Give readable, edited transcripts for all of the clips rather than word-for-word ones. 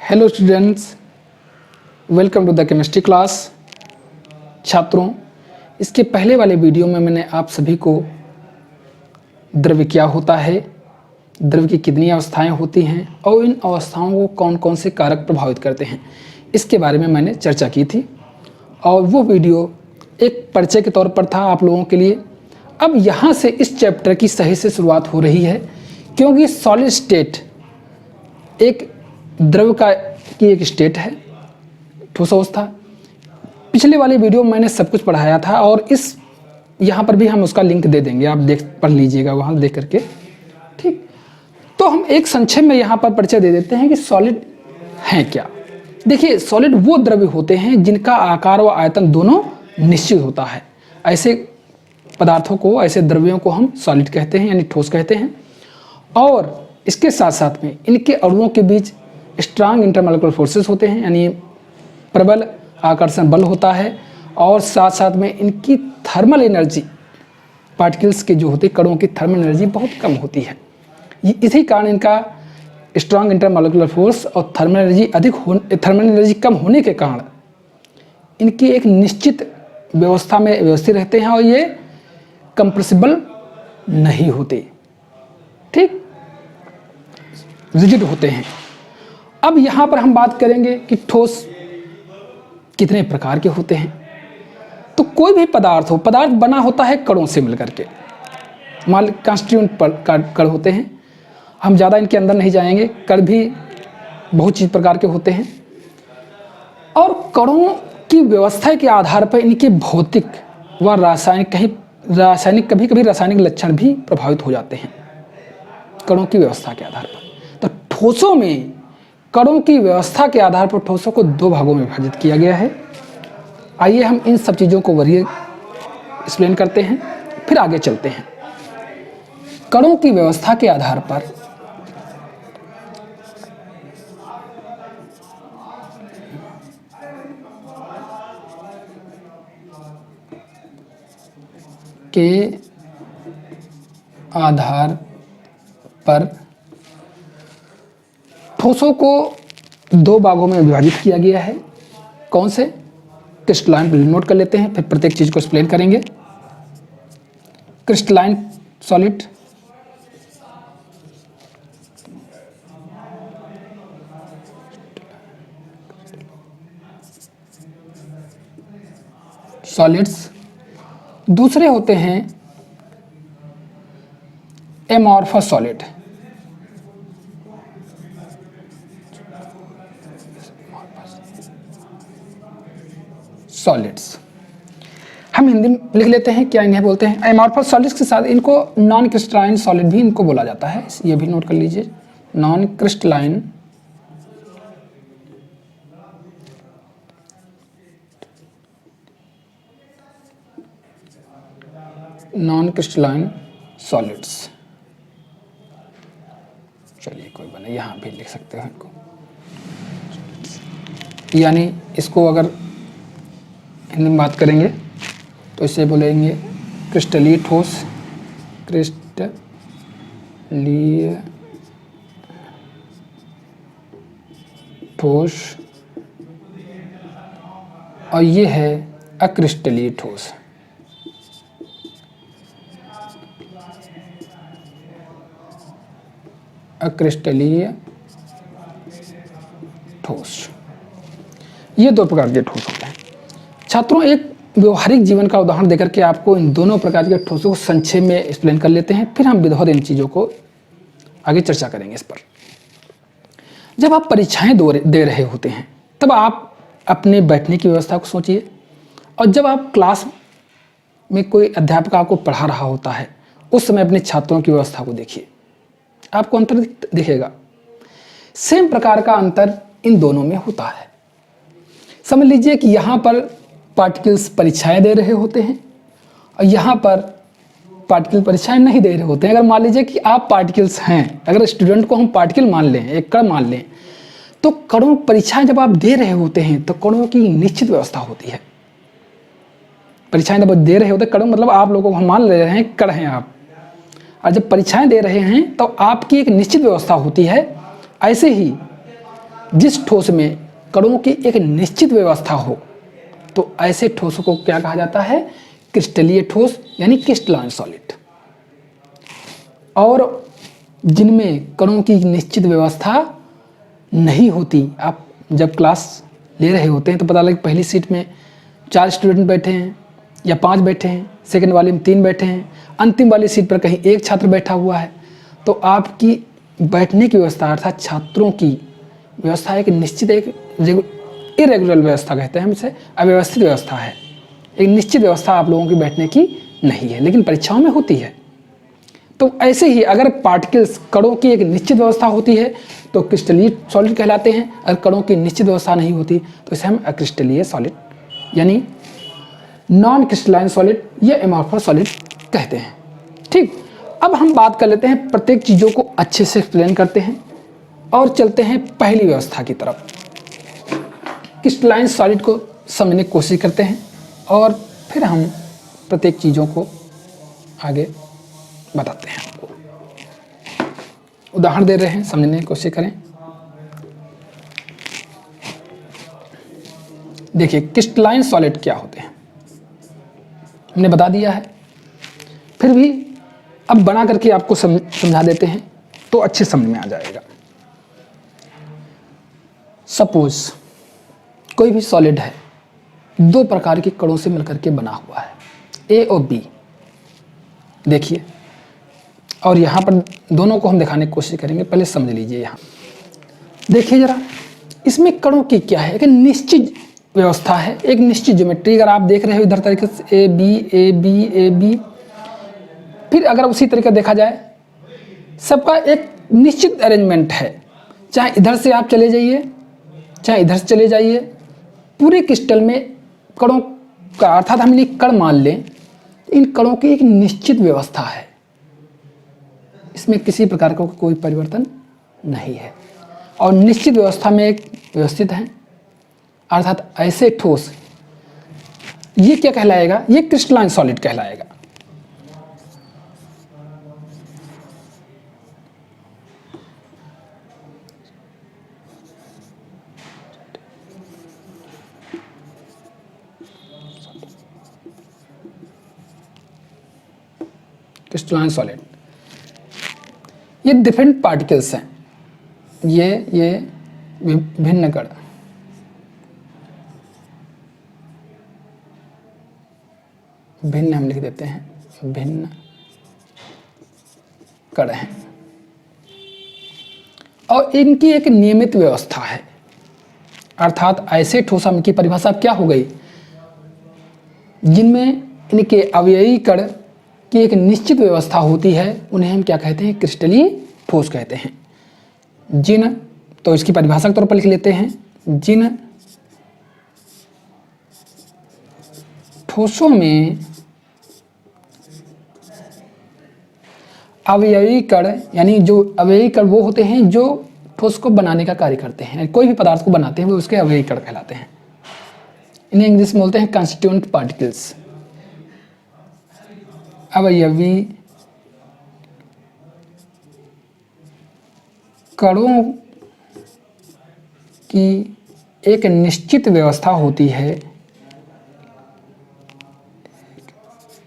Hello students, welcome to the chemistry class. छात्रों, इसके पहले वाले वीडियो में मैंने आप सभी को द्रव्य क्या होता है, द्रव्य की कितनी अवस्थाएं होती हैं और इन अवस्थाओं को कौन कौन से कारक प्रभावित करते हैं, इसके बारे में मैंने चर्चा की थी। और वो वीडियो एक परिचय के तौर पर था आप लोगों के लिए। अब यहाँ से इस चैप्टर की सही से शुरुआत हो रही है, क्योंकि सॉलिड स्टेट एक द्रव्य की एक स्टेट है, ठोस अवस्था। पिछले वाले वीडियो में मैंने सब कुछ पढ़ाया था और इस यहाँ पर भी हम उसका लिंक दे देंगे, आप पढ़ लीजिएगा वहाँ देख करके। ठीक, तो हम एक संक्षेप में यहाँ पर परिचय दे देते हैं कि सॉलिड हैं क्या। देखिए, सॉलिड वो द्रव्य होते हैं जिनका आकार व आयतन दोनों निश्चित होता है। ऐसे पदार्थों को, ऐसे द्रव्यों को हम सॉलिड कहते हैं, यानी ठोस कहते हैं। और इसके साथ साथ में इनके अणुओं के बीच स्ट्रांग इंटरमॉलिक्यूलर फोर्सेस होते हैं, यानी प्रबल आकर्षण बल होता है। और साथ साथ में इनकी थर्मल एनर्जी, पार्टिकल्स के जो होते कणों की थर्मल एनर्जी बहुत कम होती है। इसी कारण इनका स्ट्रांग इंटरमॉलिक्यूलर फोर्स और थर्मल एनर्जी कम होने के कारण इनकी एक निश्चित व्यवस्था में व्यवस्थित रहते हैं और ये कंप्रेसिबल नहीं होते, ठीक, रिजिड होते हैं। अब यहाँ पर हम बात करेंगे कि ठोस कितने प्रकार के होते हैं। तो कोई भी पदार्थ हो, पदार्थ बना होता है कणों से मिलकर के, मान कॉन्स्टिट्यूएंट कण होते हैं। हम ज़्यादा इनके अंदर नहीं जाएंगे, कण भी बहुत चीज प्रकार के होते हैं। और कणों की व्यवस्था के आधार पर इनके भौतिक व कभी कभी रासायनिक लक्षण भी प्रभावित हो जाते हैं कणों की व्यवस्था के आधार पर। तो ठोसों में कणों की व्यवस्था के आधार पर ठोसों को दो भागों में विभाजित किया गया है। आइए हम इन सब चीज़ों को वरीय एक्सप्लेन करते हैं, फिर आगे चलते हैं। कणों की व्यवस्था के आधार पर ठोसों को दो भागों में विभाजित किया गया है। कौन से? क्रिस्टलाइन, नोट कर लेते हैं, फिर प्रत्येक चीज को एक्सप्लेन करेंगे। Crystalline solid, solids. दूसरे होते हैं एमॉर्फस सॉलिड, सॉलिड्स। हम हिंदी में लिख लेते हैं, क्या इन्हें बोलते हैं? एमॉर्फस सॉलिड्स के साथ इनको नॉन क्रिस्टलाइन सॉलिड भी इनको बोला जाता है, ये भी नोट कर लीजिए। Non crystalline solids. चलिए कोई बना, यहाँ भी लिख सकते हो इनको, यानी इसको अगर हिंदी में बात करेंगे तो इसे बोलेंगे क्रिस्टलीय ठोस, क्रिस्टलीय ठोस। और ये है अक्रिस्टलीय ठोस। अक्रिस्टलीय ठोस, ये दो प्रकार के ठोस होते हैं। छात्रों, एक व्यवहारिक जीवन का उदाहरण देकर के आपको इन दोनों प्रकार के ठोसों को संक्षेप में एक्सप्लेन कर लेते हैं, फिर हम विधिवत इन चीज़ों को आगे चर्चा करेंगे इस पर। जब आप परीक्षाएं दे रहे होते हैं तब आप अपने बैठने की व्यवस्था को सोचिए, और जब आप क्लास में कोई अध्यापक आपको पढ़ा रहा होता है उस समय अपने छात्रों की व्यवस्था को देखिए, आपको अंतर दिखेगा। सेम प्रकार का अंतर इन दोनों में होता है। समझ लीजिए कि यहाँ पर पार्टिकल्स परीक्षाएं दे रहे होते हैं और यहाँ पर पार्टिकल परीक्षाएं नहीं दे रहे होते हैं। अगर मान लीजिए कि आप पार्टिकल्स हैं, अगर स्टूडेंट को हम पार्टिकल मान लें, एक कण मान लें, तो कणों परीक्षाएं जब आप दे रहे होते हैं तो कणों की निश्चित व्यवस्था होती है। परीक्षाएं जब दे रहे होते हैं, कण मतलब आप लोगों को हम मान ले रहे हैं कण हैं आप, और जब परीक्षाएं दे रहे हैं तो आपकी एक निश्चित व्यवस्था होती है। ऐसे ही जिस ठोस में कणों की एक निश्चित व्यवस्था हो तो ऐसे ठोसों को क्या कहा जाता है? क्रिस्टलीय ठोस यानी क्रिस्टलाइन सॉलिड। और जिनमें कणों की निश्चित व्यवस्था नहीं होती, आप जब क्लास ले रहे होते हैं तो पता लगे पहली सीट में 4 स्टूडेंट बैठे हैं या 5 बैठे हैं, सेकंड वाले में 3 बैठे हैं, अंतिम वाली सीट पर कहीं एक छात्र बैठा हुआ है, तो आपकी बैठने की व्यवस्था अर्थात छात्रों की व्यवस्था एक निश्चित एक इरेगुलर व्यवस्था कहते हैं हम इसे, अव्यवस्थित व्यवस्था है। एक निश्चित व्यवस्था आप लोगों की बैठने की नहीं है, लेकिन परीक्षाओं में होती है। तो ऐसे ही अगर पार्टिकल्स कणों की एक निश्चित व्यवस्था होती है तो क्रिस्टलीय सॉलिड कहलाते हैं, अगर कणों की निश्चित व्यवस्था नहीं होती तो इसे हम अक्रिस्टलीय सॉलिड यानी नॉन क्रिस्टलाइन सॉलिड या एमॉर्फस सॉलिड कहते हैं। ठीक, अब हम बात कर लेते हैं, प्रत्येक चीज़ों को अच्छे से एक्सप्लेन करते हैं और चलते हैं पहली व्यवस्था की तरफ। क्रिस्टलाइन सॉलिड को समझने की कोशिश करते हैं और फिर हम प्रत्येक चीज़ों को आगे बताते हैं। आपको उदाहरण दे रहे हैं, समझने की कोशिश करें। देखिए क्रिस्टलाइन सॉलिड क्या होते हैं हमने बता दिया है, फिर भी अब बना करके आपको समझा देते हैं तो अच्छे समझ में आ जाएगा। सपोज कोई भी सॉलिड है, 2 प्रकार के कणों से मिलकर के बना हुआ है, ए और बी। देखिए, और यहाँ पर दोनों को हम दिखाने की कोशिश करेंगे, पहले समझ लीजिए। यहाँ देखिए जरा, इसमें कणों की क्या है, एक निश्चित व्यवस्था है, एक निश्चित ज्योमेट्री। अगर आप देख रहे हो इधर तरीके से A B A B A B, फिर अगर उसी तरीके देखा जाए सबका एक निश्चित अरेंजमेंट है, चाहे इधर से आप चले जाइए चाहे इधर से चले जाइए, पूरे क्रिस्टल में कणों का अर्थात हम ये कण मान लें, इन कणों की एक निश्चित व्यवस्था है, इसमें किसी प्रकार का कोई परिवर्तन नहीं है और निश्चित व्यवस्था में एक व्यवस्थित है। अर्थात ऐसे ठोस, ये क्या कहलाएगा? ये क्रिस्टलाइन सॉलिड कहलाएगा। क्रिस्टलाइन सॉलिड, ये डिफरेंट पार्टिकल्स हैं, ये विभिन्न कण, भिन्न हम लिख देते हैं, भिन्न कण हैं और इनकी एक नियमित व्यवस्था है। अर्थात ऐसे ठोस की परिभाषा क्या हो गई? जिनमें इनके अवयवी कण की एक निश्चित व्यवस्था होती है, उन्हें हम क्या कहते हैं? क्रिस्टलीय ठोस कहते हैं। जिन, तो इसकी परिभाषा के तौर पर लिख लेते हैं, जिन ठोसों में अवयवी कण, यानी जो अवयवी कण वो होते हैं जो ठोस को बनाने का कार्य करते हैं, कोई भी पदार्थ को बनाते हैं वो उसके अवयवी कण कहलाते हैं। इन्हें इंग्लिश में बोलते हैं कंस्टिट्यूएंट पार्टिकल्स। अवयवी कणों की एक निश्चित व्यवस्था होती है,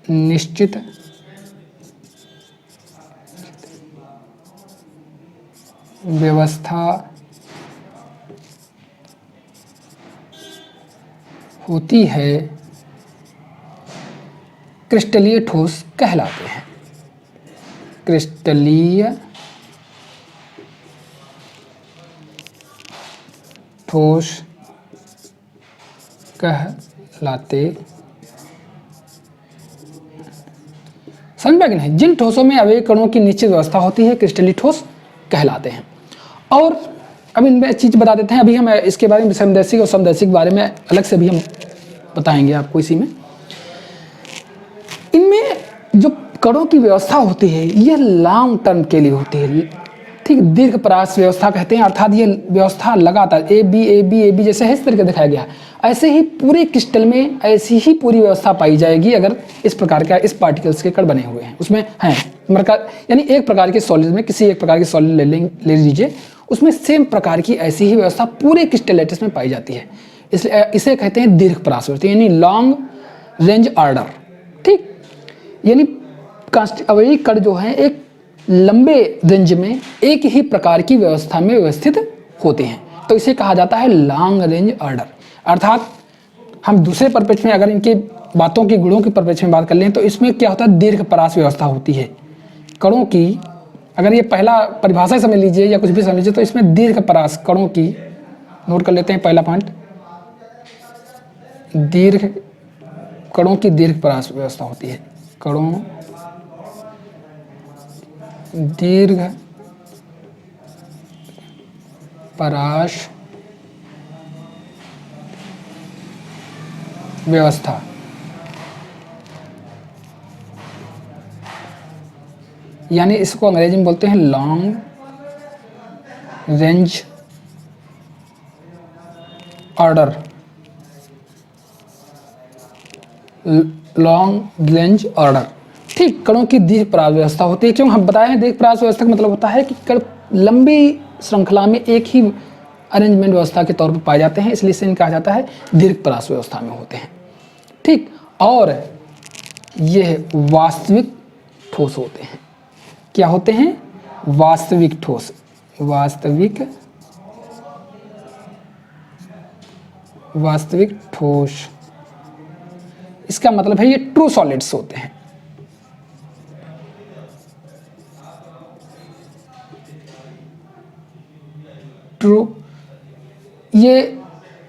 निश्चित व्यवस्था होती है, क्रिस्टलीय ठोस कहलाते हैं। क्रिस्टलीय ठोस कहलाते, समझ में कि नहीं? जिन ठोसों में अवयवी कणों की निश्चित व्यवस्था होती है क्रिस्टलीय ठोस कहलाते हैं। और अब इनमें चीज़ बता देते हैं, अभी हम इसके बारे में समदैशिक और समदैशिक बारे में अलग से भी हम बताएंगे आपको। इसी में इनमें जो कणों की व्यवस्था होती है ये लॉन्ग टर्म के लिए होती है, ठीक, दीर्घ परास व्यवस्था कहते हैं। अर्थात ये व्यवस्था लगातार ए बी जैसे है इस तरीके दिखाया गया, ऐसे ही पूरे क्रिस्टल में ऐसी ही पूरी व्यवस्था पाई जाएगी अगर इस प्रकार का इस पार्टिकल्स के कण बने हुए हैं। उसमें हैं यानी एक प्रकार के सॉलिड में किसी एक प्रकार के सॉलिड ले लीजिए, उसमें सेम प्रकार की ऐसी ही व्यवस्था पूरे क्रिस्टल में पाई जाती है, इसलिए इसे कहते हैं दीर्घ परास व्यवस्था, यानी लॉन्ग रेंज ऑर्डर। ठीक, यानी अवयवी कण जो है एक लंबे रेंज में एक ही प्रकार की व्यवस्था में व्यवस्थित होते हैं, तो इसे कहा जाता है लॉन्ग रेंज ऑर्डर। अर्थात हम दूसरे परिप्रेक्ष्य में अगर इनके बातों के गुणों के परिप्रेक्ष्य में बात कर लें तो इसमें क्या होता है, दीर्घ परास व्यवस्था होती है कणों की। अगर ये पहला परिभाषा समझ लीजिए या कुछ भी समझ लीजिए, तो इसमें दीर्घ परास कणों की, नोट कर लेते हैं पहला पॉइंट, दीर्घ कणों की दीर्घ परास व्यवस्था होती है। कणों दीर्घ परास व्यवस्था, यानी इसको अंग्रेजी में बोलते हैं long range order, long range order. ठीक, कणों की दीर्घ परास व्यवस्था होती है। क्यों हम बताए हैं, दीर्घ परास व्यवस्था का मतलब होता है कि कण लंबी श्रृंखला में एक ही अरेंजमेंट व्यवस्था के तौर पर पाए जाते हैं, इसलिए इसे कहा जाता है दीर्घ परास व्यवस्था में होते हैं। ठीक, और यह वास्तविक ठोस होते हैं। क्या होते हैं? वास्तविक ठोस, वास्तविक ठोस, इसका मतलब है ये ट्रू सॉलिड्स होते हैं। ट्रू, ये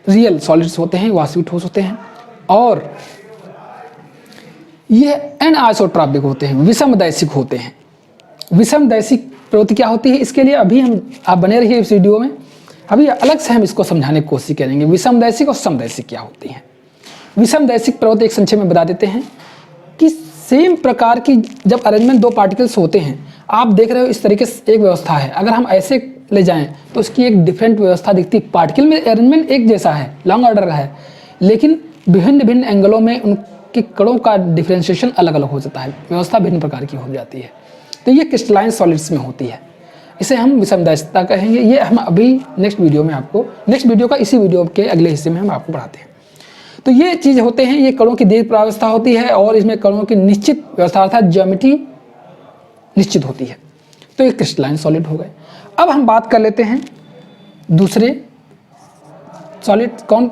रियल सॉलिड्स होते हैं, वास्तविक ठोस होते हैं। और ये एनआइसोट्रॉपिक होते हैं, विषमदैशिक होते हैं। विषमदैशिक प्रवृत्ति क्या होती है, इसके लिए अभी आप बने रहिए इस वीडियो में, अभी अलग से हम इसको समझाने की कोशिश करेंगे। विषमदैशिक और समदैशिक क्या होती हैं। विषमदैशिक प्रवृत्ति एक संक्षेप में बता देते हैं कि सेम प्रकार की जब अरेंजमेंट दो पार्टिकल्स होते हैं, आप देख रहे हो इस तरीके से एक व्यवस्था है, अगर हम ऐसे ले जाएं तो उसकी एक डिफरेंट व्यवस्था दिखती है। पार्टिकल में अरेंजमेंट एक जैसा है, लॉन्ग ऑर्डर का है, लेकिन विभिन्न विभिन्न एंगलों में उनके कणों का डिफ्रेंशिएशन अलग अलग हो जाता है, व्यवस्था भिन्न प्रकार की हो जाती है। तो ये क्रिस्टलाइन सॉलिड्स में होती है, इसे हम विषमदैशिकता कहेंगे। ये हम अभी नेक्स्ट वीडियो में आपको, नेक्स्ट वीडियो का इसी वीडियो के अगले हिस्से में हम आपको पढ़ाते हैं। तो ये चीज़ होते हैं, ये कणों की दीर्घ परावस्था होती है और इसमें कणों की निश्चित व्यवस्था अर्थात ज्योमेट्री निश्चित होती है। तो ये क्रिस्टलाइन सॉलिड हो गए। अब हम बात कर लेते हैं दूसरे सॉलिड, कौन?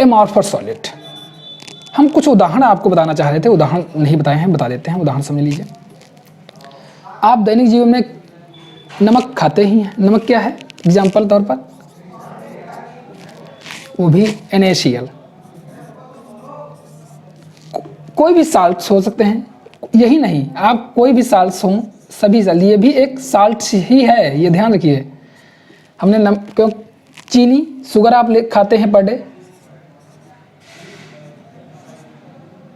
Amorphous solid. हम कुछ उदाहरण आपको बताना चाह रहे थे, उदाहरण नहीं बताए हैं, बता देते हैं, उदाहरण समझ लीजिए। आप दैनिक जीवन में नमक खाते ही हैं, नमक क्या है? एग्जाम्पल तौर पर वो भी NaCl। कोई भी साल्ट्स हो सकते हैं, यही नहीं, आप कोई भी साल्ट्स हों, सभी साल्ट, ये भी एक साल्ट ही है, ये ध्यान रखिए। हमने क्यों चीनी, शुगर आप खाते हैं पर डे,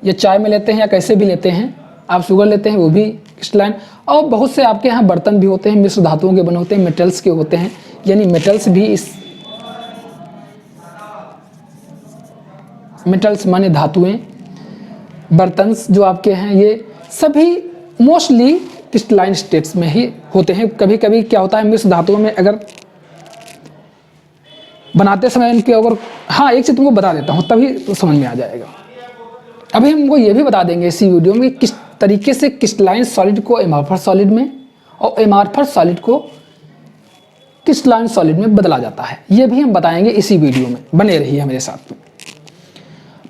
या चाय में लेते हैं या कैसे भी लेते हैं, आप शुगर लेते हैं, वो भी क्रिस्टलाइन। और बहुत से आपके यहाँ बर्तन भी होते हैं, मिश्र धातुओं के बने होते हैं, मेटल्स के होते हैं, यानी मेटल्स भी इस, मेटल्स माने धातुएं, बर्तन जो आपके हैं, ये सभी मोस्टली क्रिस्टलाइन स्टेट्स में ही होते हैं। कभी कभी क्या होता है, मिश्र धातुओं में अगर बनाते समय इनके अगर, हाँ एक चीज़ तुमको बता देता हूँ तभी तो समझ में आ जाएगा। अभी हमको ये भी बता देंगे इसी वीडियो में किस तरीके से क्रिस्टलाइन सॉलिड को एमॉर्फस सॉलिड में और एमॉर्फस सॉलिड को क्रिस्टलाइन सॉलिड में बदला जाता है, ये भी हम बताएंगे इसी वीडियो में, बने रहिए मेरे साथ में।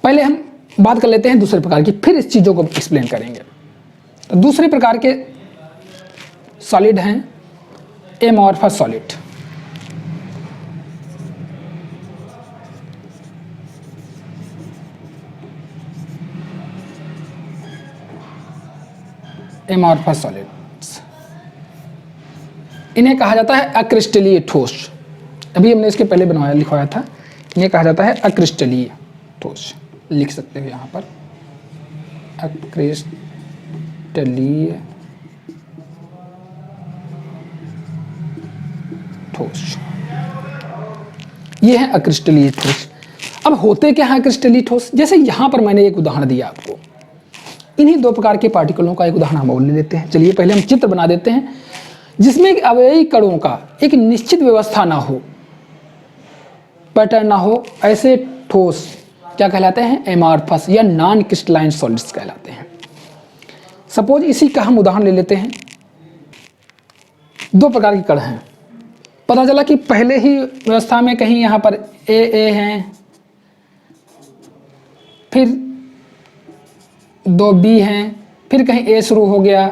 पहले हम बात कर लेते हैं दूसरे प्रकार की, फिर इस चीज़ों को एक्सप्लेन करेंगे। तो दूसरे प्रकार के सॉलिड हैं एमॉर्फस सॉलिड। एमॉर्फस सॉलिड्स, इन्हें कहा जाता है अक्रिस्टलीय ठोस। अभी हमने इसके पहले बनवाया लिखवाया था, इन्हें कहा जाता है अक्रिस्टलीय ठोस, लिख सकते हो यहाँ पर अक्रिस्टलीय ठोस, ये है अक्रिस्टलीय ठोस। अब होते क्या है अक्रिस्टलीय ठोस? जैसे यहाँ पर मैंने एक उदाहरण दिया आपको, इन्हीं दो प्रकार के पार्टिकलों का एक उदाहरण हम और ले लेते हैं। चलिए पहले हम चित्र बना देते हैं जिसमें अवयवी कणों का एक निश्चित व्यवस्था ना हो, पैटर्न ना हो, ऐसे ठोस क्या कहलाते हैं? एमार्फस या नॉन क्रिस्टलाइन सॉलिड्स कहलाते हैं। सपोज इसी का हम उदाहरण ले लेते हैं। दो प्रकार के कण हैं। पता चला कि पहले ही व्यवस्था में कहीं यहाँ पर ए हैं, फिर दो बी हैं, फिर कहीं ए शुरू हो गया,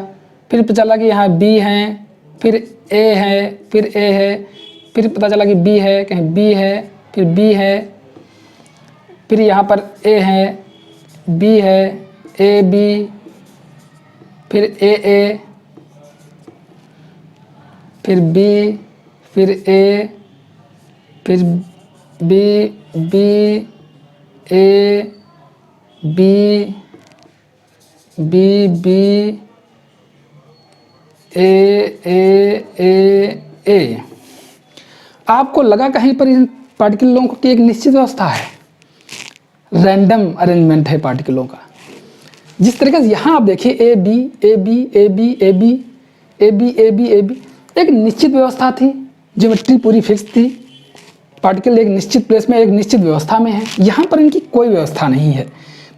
फिर पता चला कि यहाँ बी हैं, फिर ए है, फिर ए है, फिर पता चला कि बी है, कहीं बी है, फिर बी है, फिर यहाँ पर ए है, बी है, ए बी, फिर ए, फिर बी, फिर ए, फिर B, B, A, B, B, B, ए। आपको लगा कहीं पर इन पार्टिकलों की एक निश्चित व्यवस्था है, रैंडम अरेंजमेंट है पार्टिकलों का। जिस तरीके से यहाँ आप देखिए A B, A B, A B, A B, A B, A B, A B, एक निश्चित व्यवस्था थी, ज्योमेट्री पूरी फिक्स थी, पार्टिकल एक निश्चित प्लेस में एक निश्चित व्यवस्था में है। यहाँ पर इनकी कोई व्यवस्था नहीं है।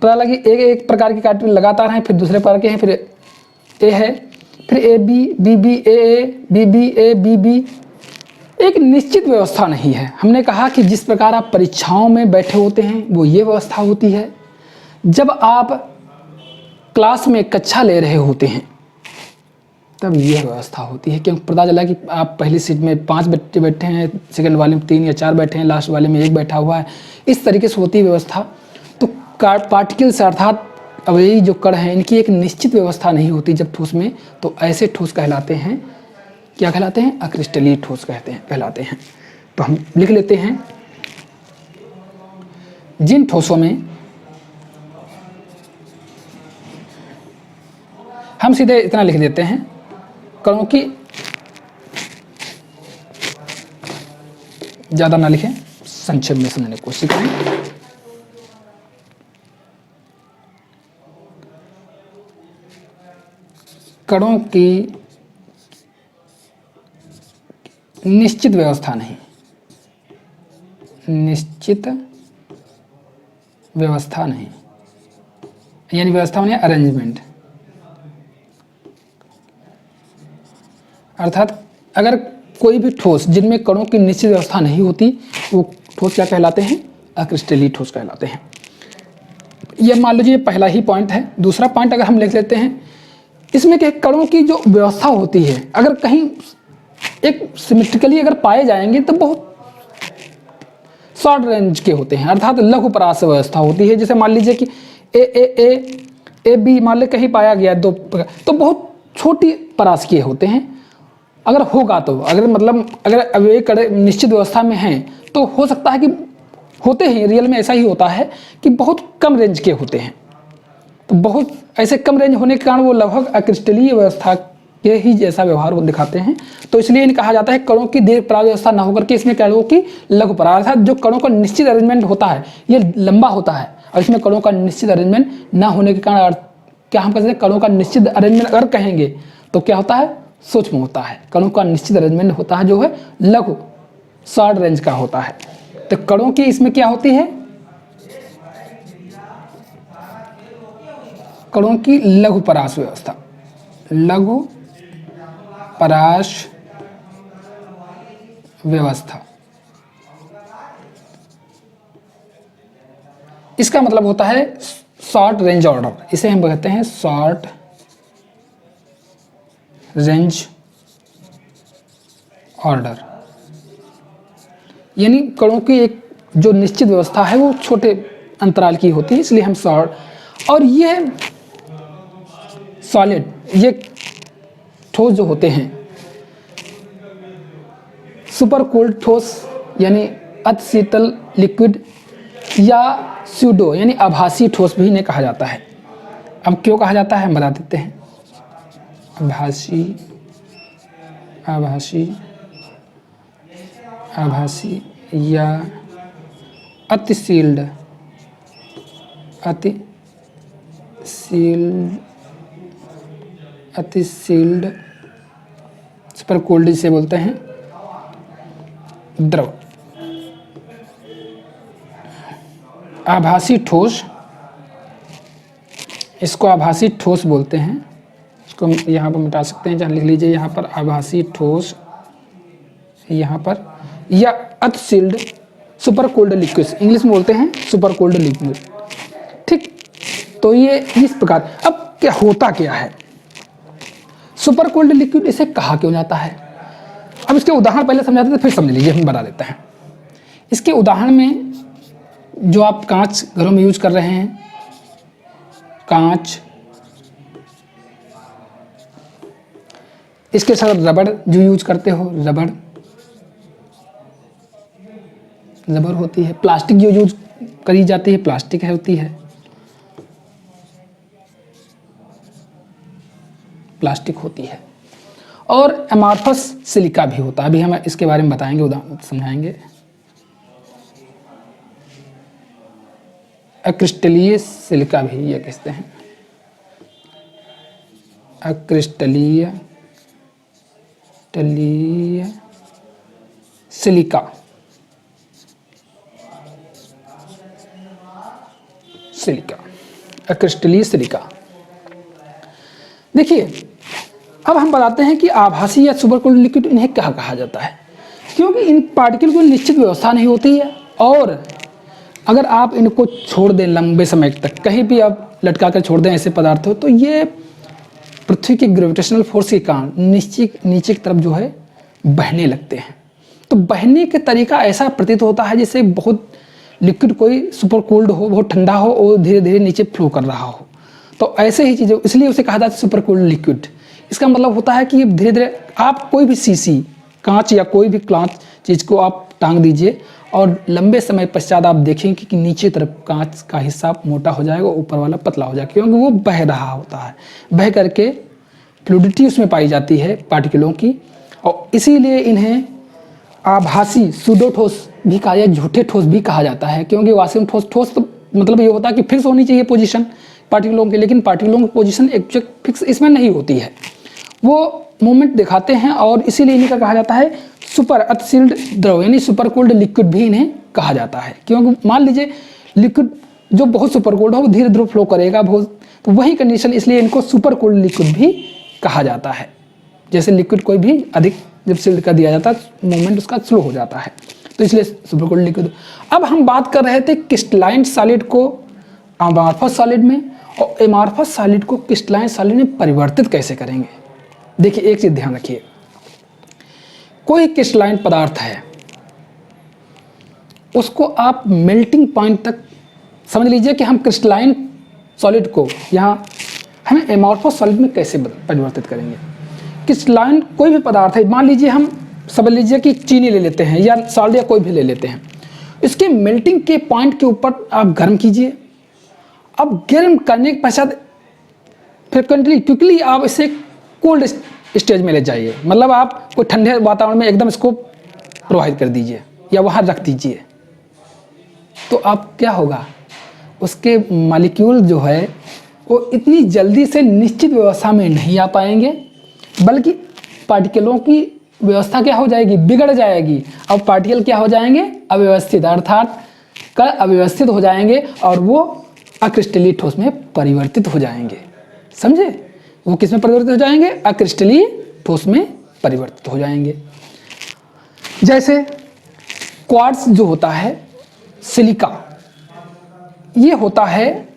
पता लगा कि एक प्रकार के पार्टिकल लगातार हैं, फिर दूसरे प्रकार के हैं, फिर ए है, फिर A B, B B, A, B B, A, B B, एक निश्चित व्यवस्था नहीं है। हमने कहा कि जिस प्रकार आप परीक्षाओं में बैठे होते हैं वो ये व्यवस्था होती है। जब आप क्लास में कक्षा ले रहे होते हैं तब यह व्यवस्था होती है, क्योंकि पता चला कि आप पहली सीट में 5 बच्चे बैठे हैं, सेकंड वाले में 3 या 4 बैठे हैं, लास्ट वाले में 1 बैठा हुआ है। इस तरीके से होती है व्यवस्था। तो पार्टिकल्स अर्थात अवयवी जो कण हैं इनकी एक निश्चित व्यवस्था नहीं होती जब ठोस में, तो ऐसे ठोस कहलाते हैं, क्या कहलाते हैं? अक्रिस्टलीय ठोस कहलाते हैं। तो हम लिख लेते हैं, जिन ठोसों में हम सीधे इतना लिख देते हैं, कणों की ज़्यादा ना लिखें, संक्षेप में समझने की कोशिश करें। कणों की निश्चित व्यवस्था नहीं, निश्चित व्यवस्था नहीं, यानी व्यवस्था माने अरेंजमेंट। अर्थात अगर कोई भी ठोस जिनमें कणों की निश्चित व्यवस्था नहीं होती वो ठोस क्या कहलाते हैं? अक्रिस्टलीय ठोस कहलाते हैं। ये मान लीजिए पहला ही पॉइंट है। दूसरा पॉइंट अगर हम लिख लेते हैं, इसमें के कणों की जो व्यवस्था होती है अगर कहीं एक सिमेट्रिकली अगर पाए जाएंगे तो बहुत शॉर्ट रेंज के होते हैं, अर्थात लघु परास व्यवस्था होती है। जैसे मान लीजिए कि ए बी मान ली कहीं पाया गया दो, तो बहुत छोटी परास के होते हैं। अगर होगा तो अगर अवयवी कण निश्चित व्यवस्था में हैं तो हो सकता है कि होते हैं, रियल में ऐसा ही होता है कि बहुत कम रेंज के होते हैं। तो बहुत ऐसे कम रेंज होने के कारण वो लगभग अक्रिस्टलीय व्यवस्था के ही जैसा व्यवहार वो दिखाते हैं। तो इसलिए इन्हें कहा जाता है कणों की दीर्घ परास व्यवस्था न होकर के इसमें कणों की लघु परास, अर्थात जो कणों का निश्चित अरेंजमेंट होता है ये लंबा होता है, और इसमें कणों का निश्चित अरेंजमेंट न होने के कारण क्या हम कहते हैं? कणों का निश्चित अरेंजमेंट अगर कहेंगे तो क्या होता है? सूक्ष्म होता है। कणों का निश्चित अरेंजमेंट होता है जो है लघु, शॉर्ट रेंज का होता है। तो कणों की इसमें क्या होती है? कणों की लघु परास व्यवस्था, लघु परास व्यवस्था। इसका मतलब होता है शॉर्ट रेंज ऑर्डर, इसे हम कहते हैं शॉर्ट रेंज ऑर्डर। यानी कणों की एक जो निश्चित व्यवस्था है वो छोटे अंतराल की होती है, इसलिए हम शॉर्ट। और ये सॉलिड, ये ठोस जो होते हैं, सुपर कोल्ड ठोस यानी अति शीतल लिक्विड, या स्यूडो यानी आभासी ठोस भी इन्हें कहा जाता है। अब क्यों कहा जाता है हम बता देते हैं। आभासी या अति सील्ड सुपर कोल्ड जिसे बोलते हैं द्रव। आभासी ठोस, इसको आभासी ठोस बोलते हैं। इसको यहाँ पर मिटा सकते हैं, जहाँ लिख लीजिए यहाँ पर आभासी ठोस, यहाँ पर, या unsealed super cold liquid, English में बोलते हैं सुपर कोल्ड लिक्विड। ठीक, तो ये इस प्रकार। अब क्या होता क्या है सुपर कोल्ड लिक्विड, इसे कहा क्यों जाता है? अब इसके उदाहरण पहले समझाते थे, फिर समझ लीजिए, हम बता देते हैं। इसके उदाहरण में जो आप कांच घरों में यूज कर रहे हैं, कांच, इसके साथ रबड़ जो यूज करते हो, रबड़ होती है। प्लास्टिक जो यूज करी जाती है, प्लास्टिक है होती है, प्लास्टिक होती है। और एमार्फस सिलिका भी होता है, अभी हम इसके बारे में बताएंगे, उदाहरण समझाएंगे। अक्रिस्टलीय सिलिका भी ये कहते हैं, अक्रिस्टलीय सिलिका, अक्रिस्टलीय सिलिका। देखिए, अब हम बताते हैं कि आभासी या सुपर कोल्ड लिक्विड इन्हें क्या कहा जाता है, क्योंकि इन पार्टिकल को निश्चित व्यवस्था नहीं होती है, और अगर आप इनको छोड़ दें लंबे समय तक, कहीं भी आप लटका कर छोड़ दें ऐसे पदार्थ हो, तो ये पृथ्वी के ग्रेविटेशनल फोर्स के कारण नीचे की तरफ जो है बहने लगते हैं। तो बहने का तरीका ऐसा प्रतीत होता है जैसे बहुत लिक्विड कोई सुपर कोल्ड हो, बहुत ठंडा हो और धीरे धीरे नीचे फ्लो कर रहा हो। तो ऐसे ही चीज़ें, इसलिए उसे कहा जाता है सुपर कोल्ड लिक्विड। इसका मतलब होता है कि धीरे धीरे आप कोई भी शीशी, कांच या कोई भी कांच चीज़ को आप टांग दीजिए और लंबे समय पश्चात आप देखेंगे कि नीचे तरफ कांच का हिस्सा मोटा हो जाएगा, ऊपर वाला पतला हो जाएगा, क्योंकि वो बह रहा होता है। बह करके फ्लूइडिटी उसमें पाई जाती है पार्टिकलों की, और इसीलिए इन्हें आभासी सूडो ठोस भी कहा जाए, झूठे ठोस भी कहा जाता है। क्योंकि वास्तविक ठोस तो मतलब ये होता है कि फिक्स होनी चाहिए पोजीशन पार्टिकलों की, लेकिन पार्टिकलों की पोजीशन एग्जैक्ट फिक्स इसमें नहीं होती है, वो मूवमेंट दिखाते हैं, और इसीलिए इन्हें कहा जाता है सुपर अनसील्ड द्रव, यानी सुपर कोल्ड लिक्विड भी इन्हें कहा जाता है। क्योंकि मान लीजिए लिक्विड जो बहुत सुपर कोल्ड हो वो धीरे धीरे फ्लो करेगा बहुत, तो वही कंडीशन, इसलिए इनको सुपर कोल्ड लिक्विड भी कहा जाता है। जैसे लिक्विड कोई भी अधिक जब सील्ड कर दिया जाता है, मूवमेंट उसका स्लो हो जाता है, तो इसलिए सुपर कोल्ड लिक्विड। अब हम बात कर रहे थे क्रिस्टलाइन सॉलिड को अमार्फस सॉलिड में, और अमार्फस सॉलिड को क्रिस्टलाइन सॉलिड में परिवर्तित कैसे करेंगे। देखिए, एक चीज ध्यान रखिए, कोई क्रिस्टलाइन पदार्थ है, उसको आप मेल्टिंग पॉइंट तक समझ लीजिए कि हम क्रिस्टलाइन सॉलिड को यहाँ हमें एमॉर्फस सॉलिड में कैसे परिवर्तित करेंगे। क्रिस्टलाइन कोई भी पदार्थ है, मान लीजिए हम समझ लीजिए कि चीनी ले लेते हैं या सॉल्ट या कोई भी ले लेते हैं, इसके मेल्टिंग के पॉइंट के ऊपर आप गर्म कीजिए। अब गर्म करने के पश्चात फ्रिक्वेंटली क्विकली आप इसे कोल्ड स्टेज में ले जाइए, मतलब आप कोई ठंडे वातावरण में एकदम इसको प्रोवाइड कर दीजिए या वहाँ रख दीजिए। तो आप क्या होगा, उसके मॉलिक्यूल जो है वो इतनी जल्दी से निश्चित व्यवस्था में नहीं आ पाएंगे, बल्कि पार्टिकलों की व्यवस्था क्या हो जाएगी, बिगड़ जाएगी। अब पार्टिकल क्या हो जाएंगे, अव्यवस्थित, अर्थात कण अव्यवस्थित हो जाएंगे और वो अक्रिस्टलीय ठोस में परिवर्तित हो जाएंगे। समझे, वो किस में परिवर्तित हो जाएंगे, अक्रिस्टलीय ठोस में परिवर्तित हो जाएंगे। जैसे क्वार्ट्ज जो होता है, सिलिका, ये होता है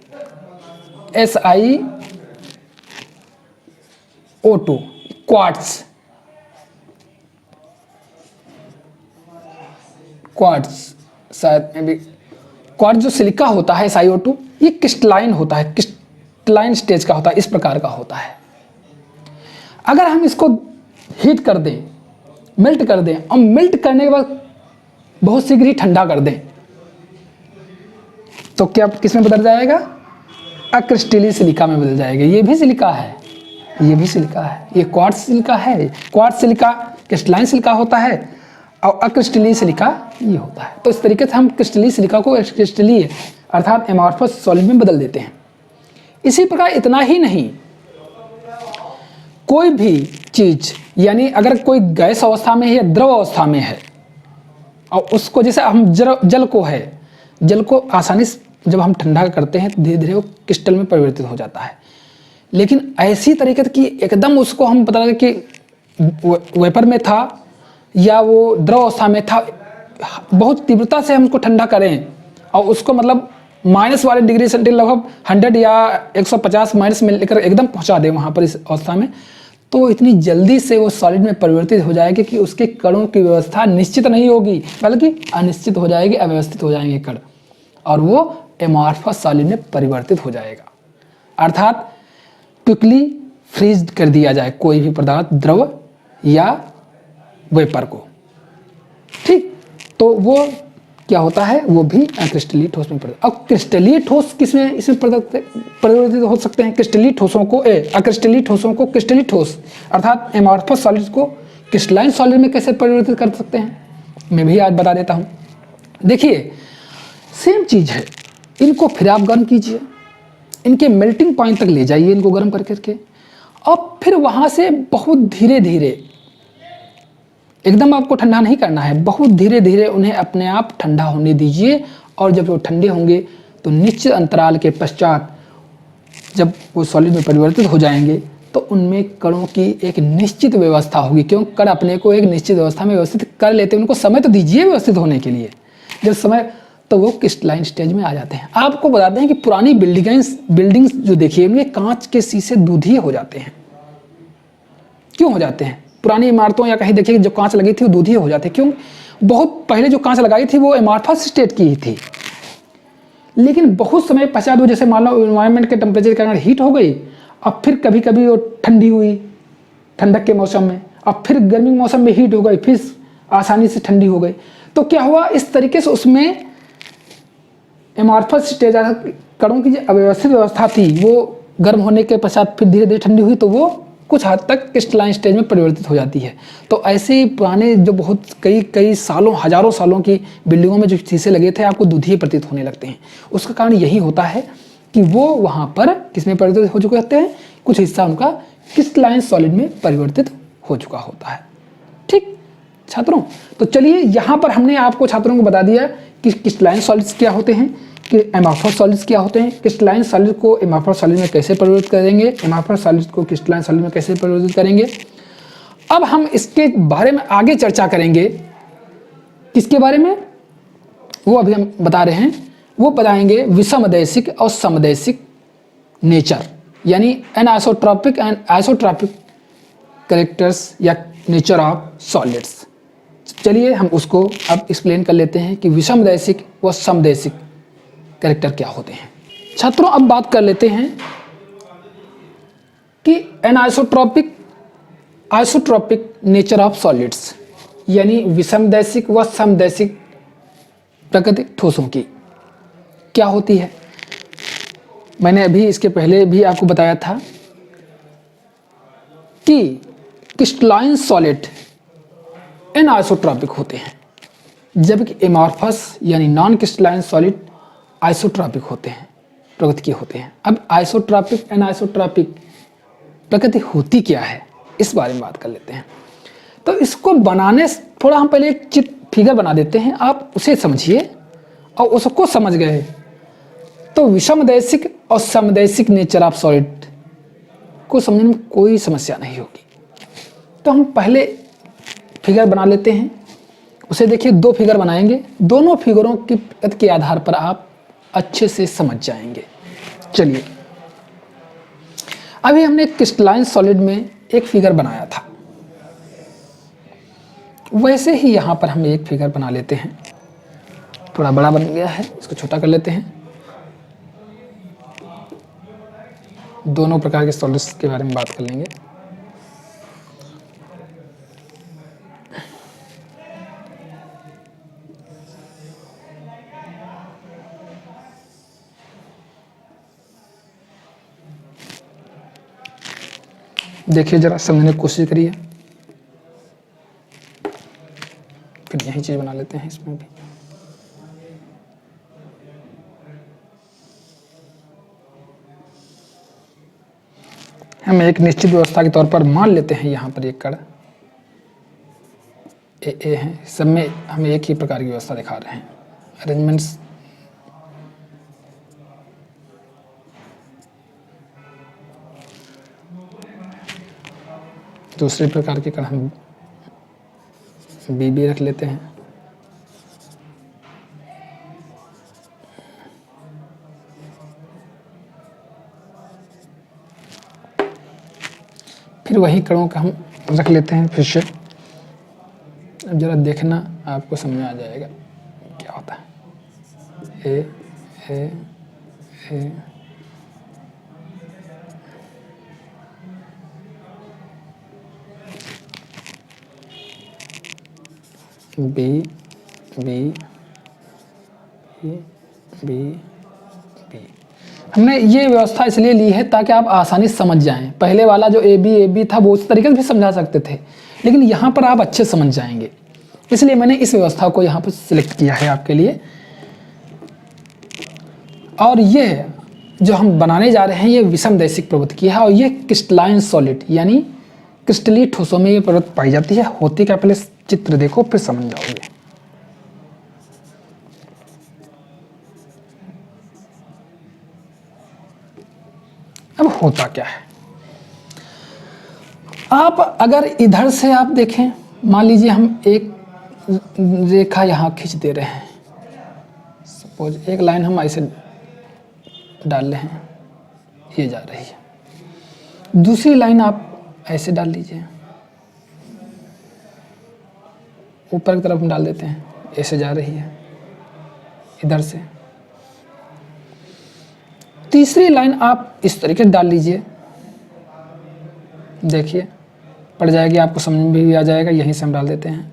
SiO2, क्वार्ट्ज शायद में भी क्वार्ट्ज जो सिलिका होता है SiO2, ये क्रिस्टलाइन होता है, क्रिस्टलाइन स्टेज का होता है, इस प्रकार का होता है। अगर हम इसको हीट कर दें, मेल्ट कर दें, और मेल्ट करने के बाद बहुत शीघ्र ही ठंडा कर दें, तो क्या किस में बदल जाएगा, अक्रिस्टलीय सिलिका में बदल जाएगा। ये भी सिलिका है, ये भी सिलिका है, ये क्वार्ट्ज सिलिका है। क्वार्ट्ज सिलिका क्रिस्टलाइन सिलिका होता है और अक्रिस्टलीय सिलिका ये होता है। तो इस तरीके से हम क्रिस्टलीय सिलिका को क्रिस्टलीय अर्थात एमॉर्फस सॉलिड में बदल देते हैं। इसी प्रकार इतना ही नहीं, कोई भी चीज यानी अगर कोई गैस अवस्था में है या द्रव अवस्था में है और उसको जैसे हम जल को आसानी से जब हम ठंडा करते हैं तो धीरे धीरे वो क्रिस्टल में परिवर्तित हो जाता है। लेकिन ऐसी तरीके की एकदम उसको हम पता लगे कि वेपर में था या वो द्रव अवस्था में था, बहुत तीव्रता से हम उसको ठंडा करें और उसको मतलब माइनस वाले डिग्री सेंटीग्रेड लगभग 100 या 150 माइनस में लेकर एकदम पहुंचा दें वहाँ पर इस अवस्था में, तो इतनी जल्दी से वो सॉलिड में परिवर्तित हो जाएगी कि उसके कणों की व्यवस्था निश्चित नहीं होगी बल्कि अनिश्चित हो जाएगी, अव्यवस्थित हो जाएंगे कण और वो एमॉर्फस सॉलिड में परिवर्तित हो जाएगा। अर्थात क्विकली फ्रीज कर दिया जाए कोई भी पदार्थ, द्रव या वेपर को। ठीक, तो वो क्या होता है, वो भी अक्रिस्टलीय ठोस में परिवर्तित। अब क्रिस्टलीय ठोस किसमें इसमें परिवर्तित हो सकते हैं? क्रिस्टलीय ठोसों को अक्रिस्टलीय ठोसों को क्रिस्टलीय ठोस अर्थात एमॉर्फस सॉलिड्स को क्रिस्टलाइन सॉलिड में कैसे परिवर्तित कर सकते हैं, मैं भी आज बता देता हूँ। देखिए सेम चीज़ है, इनको फिर आप गर्म कीजिए, इनके मेल्टिंग पॉइंट तक ले जाइए इनको गर्म कर करके, और फिर वहाँ से बहुत धीरे धीरे, एकदम आपको ठंडा नहीं करना है, बहुत धीरे धीरे उन्हें अपने आप ठंडा होने दीजिए। और जब वो ठंडे होंगे तो निश्चित अंतराल के पश्चात जब वो सॉलिड में परिवर्तित हो जाएंगे तो उनमें कणों की एक निश्चित व्यवस्था होगी, क्योंकि कण अपने को एक निश्चित व्यवस्था में व्यवस्थित कर लेते हैं, उनको समय तो दीजिए व्यवस्थित होने के लिए। जब समय, तो वो क्रिस्टलाइन स्टेज में आ जाते हैं। आपको बताते हैं कि पुरानी बिल्डिंग्स जो देखिए उनके कांच के शीशे दूधिए हो जाते हैं। क्यों हो जाते हैं? पुरानी इमारतों या कहीं देखिए जो कांच लगी थी वो दूधिए हो जाते। क्यों? बहुत पहले जो कांच लगाई थी वो एमॉर्फस स्टेट की ही थी, लेकिन बहुत समय पश्चात वो जैसे मान लो इन्वायरमेंट के टेम्परेचर के कारण हीट हो गई, अब फिर कभी कभी वो ठंडी हुई ठंडक के मौसम में, अब फिर गर्मी के मौसम में हीट हो गई, फिर आसानी से ठंडी हो गई। तो क्या हुआ, इस तरीके से उसमें एमॉर्फस स्टेज कणों की जो अव्यवस्थित व्यवस्था थी वो गर्म होने के पश्चात फिर धीरे धीरे ठंडी हुई तो वो कुछ हद तक क्रिस्टलाइन स्टेज में परिवर्तित हो जाती है। तो ऐसे ही पुराने जो बहुत कई सालों, हजारों सालों की बिल्डिंगों में जो शीशे लगे थे आपको दूधिए प्रतीत होने लगते हैं। उसका कारण यही होता है कि वो वहाँ पर किसमें परिवर्तित हो चुके होते हैं, कुछ हिस्सा उनका क्रिस्टलाइन सॉलिड में परिवर्तित हो चुका होता है। ठीक छात्रों, तो चलिए यहाँ पर हमने आपको छात्रों को बता दिया कि क्रिस्टलाइन सॉलिड्स क्या होते हैं, कि एमॉर्फस सॉलिड्स क्या होते हैं, क्रिस्टलाइन सॉलिड को एमॉर्फस सॉलिड में कैसे परिवर्तित करेंगे, एमॉर्फस सॉलिड को क्रिस्टलाइन सॉलिड में कैसे परिवर्तित करेंगे। अब हम इसके बारे में आगे चर्चा करेंगे। किसके बारे में? वो अभी हम बता रहे हैं, वो बताएंगे विषमदैशिक और समदैशिक नेचर, यानी एनआइसोट्रॉपिक एंड आइसोट्रॉपिक कैरेक्टर्स या नेचर ऑफ सॉलिड्स। चलिए हम उसको अब एक्सप्लेन कर लेते हैं कि विषमदैशिक व समदैशिक कैरेक्टर क्या होते हैं। छात्रों अब बात कर लेते हैं कि एनआइसोट्रॉपिक आइसोट्रॉपिक नेचर ऑफ सॉलिड्स, यानी विषमदैशिक व समदैशिक प्राकृतिक ठोसों की क्या होती है। मैंने अभी इसके पहले भी आपको बताया था कि क्रिस्टलाइन सॉलिड एनआइसोट्रॉपिक होते हैं, जबकि एमॉर्फस यानी नॉन क्रिस्टलाइन सॉलिड आइसोट्रॉपिक होते हैं, प्रकृति के होते हैं। अब आइसोट्रॉपिक एनआइसोट्रॉपिक प्रकृति होती क्या है, इस बारे में बात कर लेते हैं। तो इसको बनाने थोड़ा हम पहले एक फिगर बना देते हैं, आप उसे समझिए, और उसको समझ गए तो विषमदैशिक और समदैशिक नेचर ऑफ सॉलिड को समझने में कोई समस्या नहीं होगी। तो हम पहले फिगर बना लेते हैं, उसे देखिए, दो फिगर बनाएंगे, दोनों फिगरों के आधार पर आप अच्छे से समझ जाएंगे। चलिए, अभी हमने क्रिस्टलाइन सॉलिड में एक फिगर बनाया था, वैसे ही यहां पर हम एक फिगर बना लेते हैं। थोड़ा बड़ा बन गया है, इसको छोटा कर लेते हैं। दोनों प्रकार के सॉलिड्स के बारे में बात कर लेंगे। देखिए, जरा समझने की कोशिश करिए। फिर यही चीज बना लेते हैं इसमें भी। हम एक निश्चित व्यवस्था के तौर पर मान लेते हैं यहाँ पर एक कण, ए हैं, सब में हम एक ही प्रकार की व्यवस्था दिखा रहे हैं। अरेंजमेंट्स दूसरे प्रकार के कण हम बी रख लेते हैं। फिर वही कणों का हम रख लेते हैं फिर से। अब जरा देखना, आपको समझ में आ जाएगा क्या होता है। A A A B B B B B. हमने ये व्यवस्था इसलिए ली है ताकि आप आसानी से समझ जाएं। पहले वाला जो ए बी था वो उस तरीके से भी समझा सकते थे, लेकिन यहाँ पर आप अच्छे समझ जाएंगे, इसलिए मैंने इस व्यवस्था को यहाँ पर सिलेक्ट किया है आपके लिए। और ये जो हम बनाने जा रहे हैं ये विषमदैशिक प्रवृत्ति की है, और ये क्रिस्टलाइन सॉलिड यानी क्रिस्टलीय ठोसों में ये प्रवृत्ति पाई जाती है। होती क्या, पहले चित्र देखो फिर समझ जाओगे। अब होता क्या है, आप अगर इधर से आप देखें, मान लीजिए हम एक रेखा यहां खींच दे रहे हैं, सपोज एक लाइन हम ऐसे डाल रहे हैं, ये जा रही है। दूसरी लाइन आप ऐसे डाल लीजिए, ऊपर की तरफ हम डाल देते हैं, ऐसे जा रही है इधर से। तीसरी लाइन आप इस तरीके से डाल लीजिए, देखिए पड़ जाएगी, आपको समझ में भी आ जाएगा। यहीं से हम डाल देते हैं।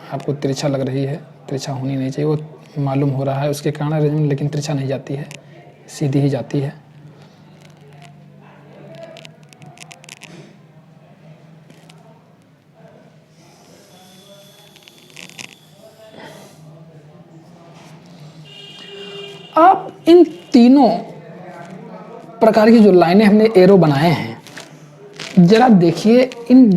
आपको तिरछा लग रही है, तिरछा होनी नहीं चाहिए, वो मालूम हो रहा है उसके कारण अरेंजमेंट, लेकिन तिरछा नहीं जाती है, सीधी ही जाती है। आप इन तीनों प्रकार की जो लाइनें हमने एरो बनाए हैं, जरा देखिए इन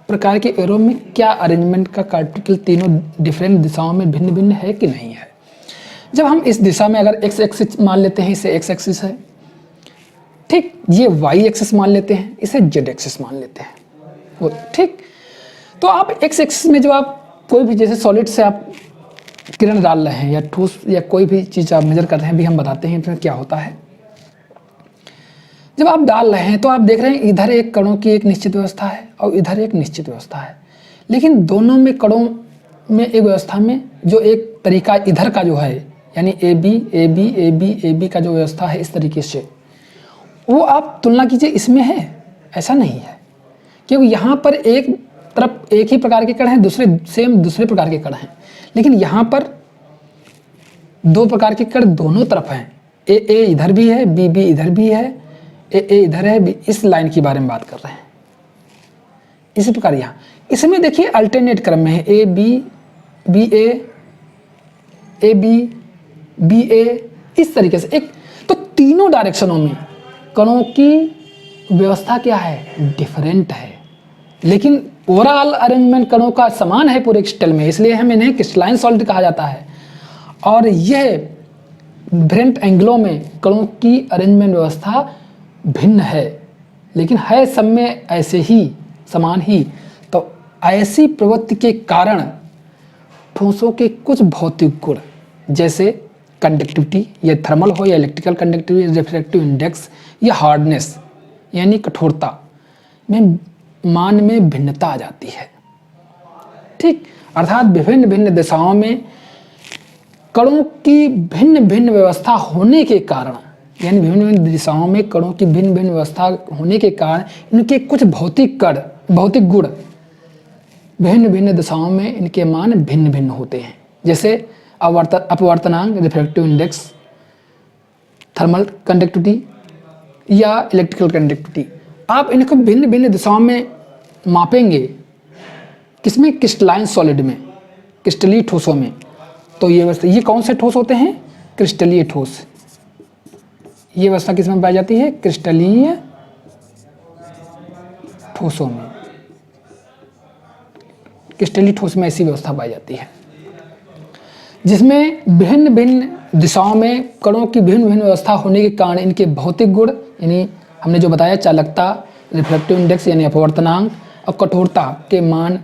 प्रकार के एरो में क्या अरेंजमेंट का कार्टिकल तीनों डिफरेंट दिशाओं में भिन्न भिन्न है कि नहीं है। जब हम इस दिशा में अगर एक्स एक्सिस मान लेते हैं, इसे एक्स एक्सिस है, ठीक, ये वाई एक्सिस मान लेते हैं, इसे जेड एक्सिस मान लेते हैं, वो ठीक। तो आप एक्स एक्सिस में जब आप कोई भी जैसे सॉलिड से आप किरण डाल रहे हैं या ठोस या कोई भी चीज़ आप मेजर कर रहे हैं, भी हम बताते हैं इसमें क्या होता है। जब आप डाल रहे हैं तो आप देख रहे हैं इधर एक कणों की एक निश्चित व्यवस्था है और इधर एक निश्चित व्यवस्था है, लेकिन दोनों में कणों में एक व्यवस्था में जो एक तरीका इधर का जो है, यानी A B A B A B A B का जो व्यवस्था है इस तरीके से, वो आप तुलना कीजिए इसमें है, ऐसा नहीं है, क्योंकि यहाँ पर एक तरफ एक ही प्रकार के कण हैं, दूसरे सेम दूसरे प्रकार के कण हैं, लेकिन यहाँ पर दो प्रकार के कण दोनों तरफ हैं। ए ए इधर भी है, बी बी इधर भी है, ए ए इधर है, बी, इस लाइन के बारे में बात कर रहे हैं। इसी प्रकार यहाँ इसमें देखिए अल्टरनेट क्रम में है, A B B A B B A, इस तरीके से एक। तो तीनों डायरेक्शनों में कणों की व्यवस्था क्या है, डिफरेंट है, लेकिन ओवरऑल अरेंजमेंट कणों का समान है पूरे क्रिस्टल में, इसलिए हम इन्हें क्रिस्टलाइन सॉलिड कहा जाता है। और यह डिफरेंट एंगलों में कणों की अरेंजमेंट व्यवस्था भिन्न है, लेकिन है सब में ऐसे ही समान ही। तो ऐसी प्रवृत्ति के कारण ठोसों के कुछ भौतिक गुण जैसे कंडक्टिविटी या थर्मल हो या इलेक्ट्रिकल कंडक्टिविटी, रिफ्रैक्टिव इंडेक्स या हार्डनेस यानी कठोरता में मान में भिन्नता आ जाती है, ठीक। अर्थात विभिन्न भिन्न दिशाओं में कणों की भिन्न भिन्न व्यवस्था होने के कारण, यानी विभिन्न भिन्न दिशाओं में कणों की भिन्न भिन्न व्यवस्था होने के कारण इनके कुछ भौतिक गुण भिन्न भिन्न दिशाओं में इनके मान भिन्न भिन्न होते हैं, जैसे अपवर्तनांक, रिफ्रैक्टिव इंडेक्स, थर्मल कंडक्टिविटी या इलेक्ट्रिकल कंडक्टिविटी। आप इनको भिन्न भिन्न दिशाओं में मापेंगे, किसमें, क्रिस्टलाइन सॉलिड में, क्रिस्टलीय ठोसों में। तो ये कौन से ठोस होते हैं, क्रिस्टलीय ठोस। ये व्यवस्था किसमें पाई जाती है? क्रिस्टलीय ठोसों में। क्रिस्टलीय ठोस में ऐसी व्यवस्था पाई जाती है जिसमें भिन्न भिन्न दिशाओं में कणों की भिन्न भिन्न व्यवस्था होने के कारण इनके भौतिक गुण, यानी हमने जो बताया चालकता, रिफ्रैक्टिव इंडेक्स यानी अपवर्तनांक और कठोरता के मान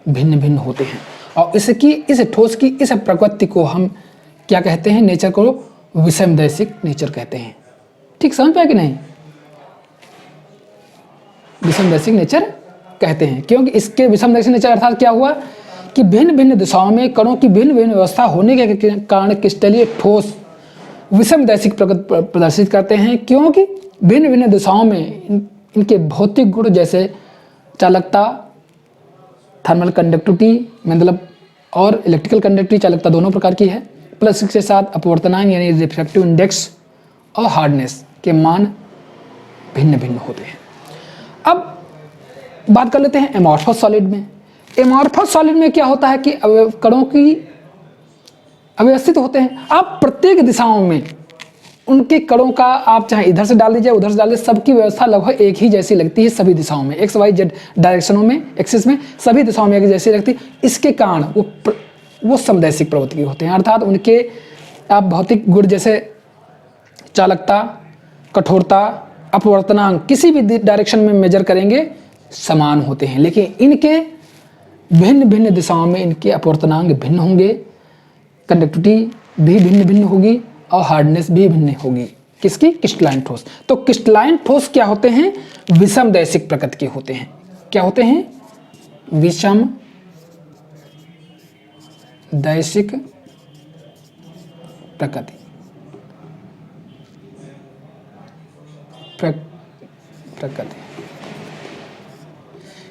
भिन्न भिन्न होते हैं। और इस ठोस की इस प्रकृति को हम क्या कहते हैं? नेचर को विषमदैशिक नेचर कहते हैं। ठीक समझ पाए कि नहीं? विषमदैशिक नेचर कहते हैं क्योंकि इसके विषमदैशिक नेचर अर्थात क्या हुआ कि भिन्न भिन्न दिशाओं में कणों की भिन्न भिन्न व्यवस्था होने के कारण क्रिस्टलीय ठोस विषमदैशिक प्रकृति प्रदर्शित करते हैं, क्योंकि भिन्न भिन्न दिशाओं में इनके भौतिक गुण जैसे चालकता, थर्मल कंडक्टिविटी मतलब और इलेक्ट्रिकल कंडक्टिविटी, चालकता दोनों प्रकार की है, प्लस इसके साथ अपवर्तनांक यानी रिफ्रैक्टिव इंडेक्स और हार्डनेस के मान भिन्न भिन्न होते हैं। अब बात कर लेते हैं एमॉर्फस सॉलिड में। एमॉर्फस सॉलिड में क्या होता है कि कणों की अव्यवस्थित होते हैं। आप प्रत्येक दिशाओं में उनके कणों का आप चाहे इधर से डाल दीजिए उधर से डाल दीजिए, सबकी व्यवस्था लगभग एक ही जैसी लगती है सभी दिशाओं में, एक्स वाई जेड डायरेक्शनों में, एक्सिस में सभी दिशाओं में एक जैसी लगती है। इसके कारण वो समदैशिक प्रवृत्ति के होते हैं, अर्थात उनके आप भौतिक गुण जैसे चालकता, कठोरता, अपवर्तनांक किसी भी डायरेक्शन में मेजर करेंगे समान होते हैं, लेकिन इनके भिन्न भिन्न दिशाओं में इनके अपवर्तनांक भिन्न होंगे, कंडक्टिविटी भी भिन्न भिन्न होगी और हार्डनेस भी भिन्न होगी। किसकी? क्रिस्टलाइन ठोस। तो क्रिस्टलाइन ठोस क्या होते हैं? विषमदैशिक प्रकृति के होते हैं। क्या होते हैं? विषमदैशिक प्रकृति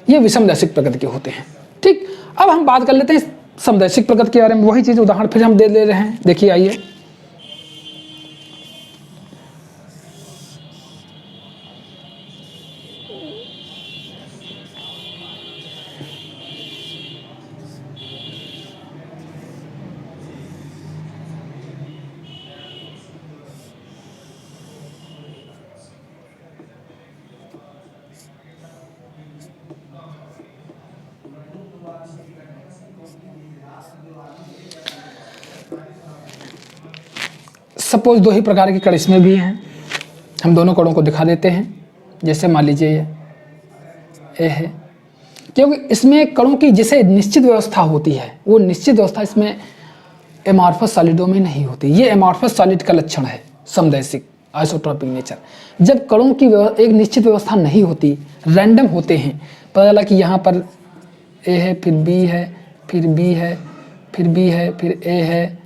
ये विषमदैशिक प्रकृति के होते हैं। ठीक, अब हम बात कर लेते हैं समदैशिक प्रकृति के बारे में। वही चीज उदाहरण फिर हम दे ले रहे हैं, देखिए आइए। सपोज दो ही प्रकार के कण इसमें भी हैं, हम दोनों कणों को दिखा देते हैं। जैसे मान लीजिए ये है, क्योंकि इसमें कणों की जिसे निश्चित व्यवस्था होती है वो निश्चित व्यवस्था इसमें एमॉर्फस सॉलिडों में नहीं होती। ये एमॉर्फस सॉलिड का लक्षण है, समदैशिक आइसोट्रोपिक नेचर। जब कणों की एक निश्चित व्यवस्था नहीं होती, रैंडम होते हैं, पता चला कि यहाँ पर ए है, फिर बी है, फिर बी है, फिर बी है, फिर ए है,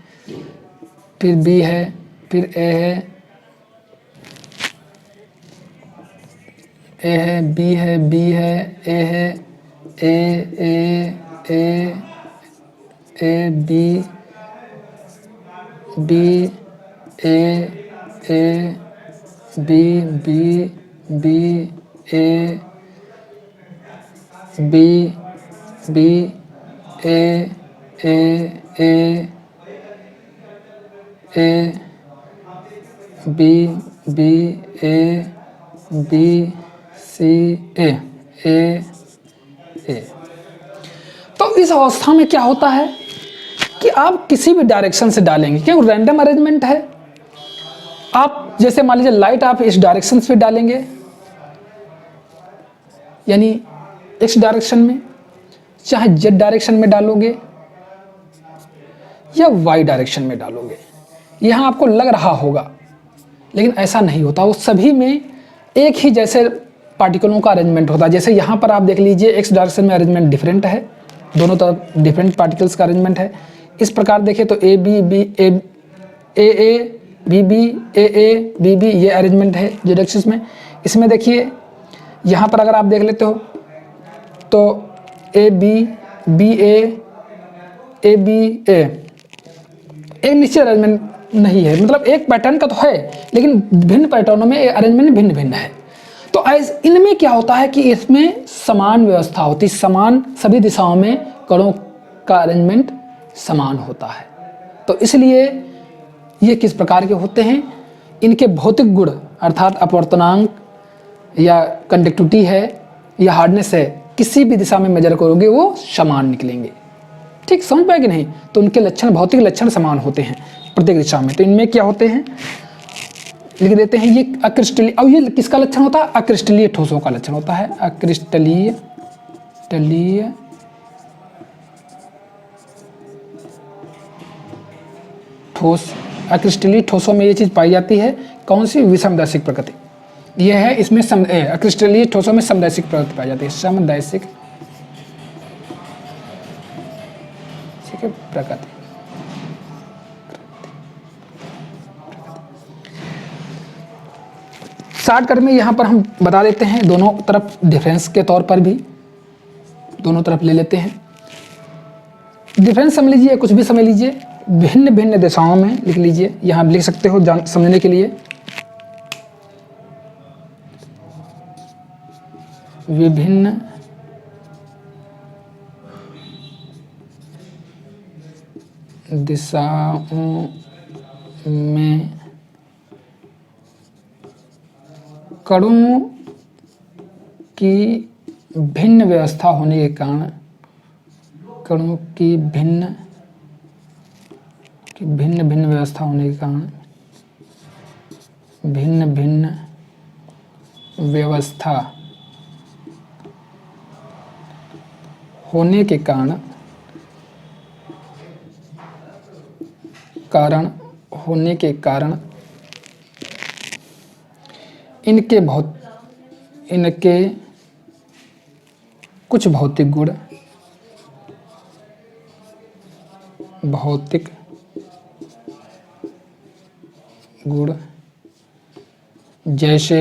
फिर बी है, फिर ए है, बी है, बी है, ए है, A B, B A, B B, B A, B B A, B B A, B C A, तो इस अवस्था में क्या होता है कि आप किसी भी डायरेक्शन से डालेंगे, क्योंकि रैंडम अरेंजमेंट है। आप जैसे मान लीजिए लाइट आप इस डायरेक्शन से डालेंगे, यानी एक्स डायरेक्शन में, चाहे जेड डायरेक्शन में डालोगे या वाई डायरेक्शन में डालोगे, यहाँ आपको लग रहा होगा, लेकिन ऐसा नहीं होता। वो सभी में एक ही जैसे पार्टिकलों का अरेंजमेंट होता है। जैसे यहाँ पर आप देख लीजिए एक्स डायरेक्शन में अरेंजमेंट डिफरेंट है, दोनों तरफ डिफरेंट पार्टिकल्स का अरेंजमेंट है। इस प्रकार देखें तो A B B A B B A B B ये अरेंजमेंट है जेड एक्सिस में। इसमें देखिए यहाँ पर अगर आप देख लेते हो तो A B B A B A, एक निश्चित अरेंजमेंट नहीं है, मतलब एक पैटर्न का तो है लेकिन भिन्न पैटर्नों में अरेंजमेंट भिन्न भिन्न है। तो इनमें क्या होता है कि इसमें समान व्यवस्था होती, समान सभी दिशाओं में कणों का अरेंजमेंट समान होता है। तो इसलिए ये किस प्रकार के होते हैं? इनके भौतिक गुण अर्थात अपवर्तनांक या कंडक्टिविटी है या हार्डनेस है, किसी भी दिशा में मेजर करोगे वो समान निकलेंगे। ठीक, समझ पाए कि नहीं? तो उनके लक्षण, भौतिक लक्षण समान होते हैं प्रत्येक दिशा में। तो इनमें क्या होते हैं लिख देते हैं, ये अक्रिस्टलीय। अब ये किसका लक्षण होता है? अक्रिस्टलीय ठोसों का लक्षण होता है। अक्रिस्टलीय ठोस, अक्रिस्टलीय ठोसों में ये चीज पाई जाती है। कौन सी? विषमदैशिक प्रकृति। यह है, इसमें अक्रिस्टलीय ठोसों में समदैशिक प्रकृति पाई जाती है। समदैशिक प्रकृति। शॉर्टकट में यहाँ पर हम बता देते हैं, दोनों तरफ डिफरेंस के तौर पर भी दोनों तरफ ले लेते हैं। डिफरेंस समझ लीजिए, कुछ भी समझ लीजिए, भिन्न भिन्न दिशाओं में लिख लीजिए। यहाँ लिख सकते हो समझने के लिए, विभिन्न दिशाओं में कणों की भिन्न व्यवस्था होने के कारण, कणों की भिन्न व्यवस्था होने के कारण, भिन्न भिन्न व्यवस्था होने के कारण इनके कुछ भौतिक गुण जैसे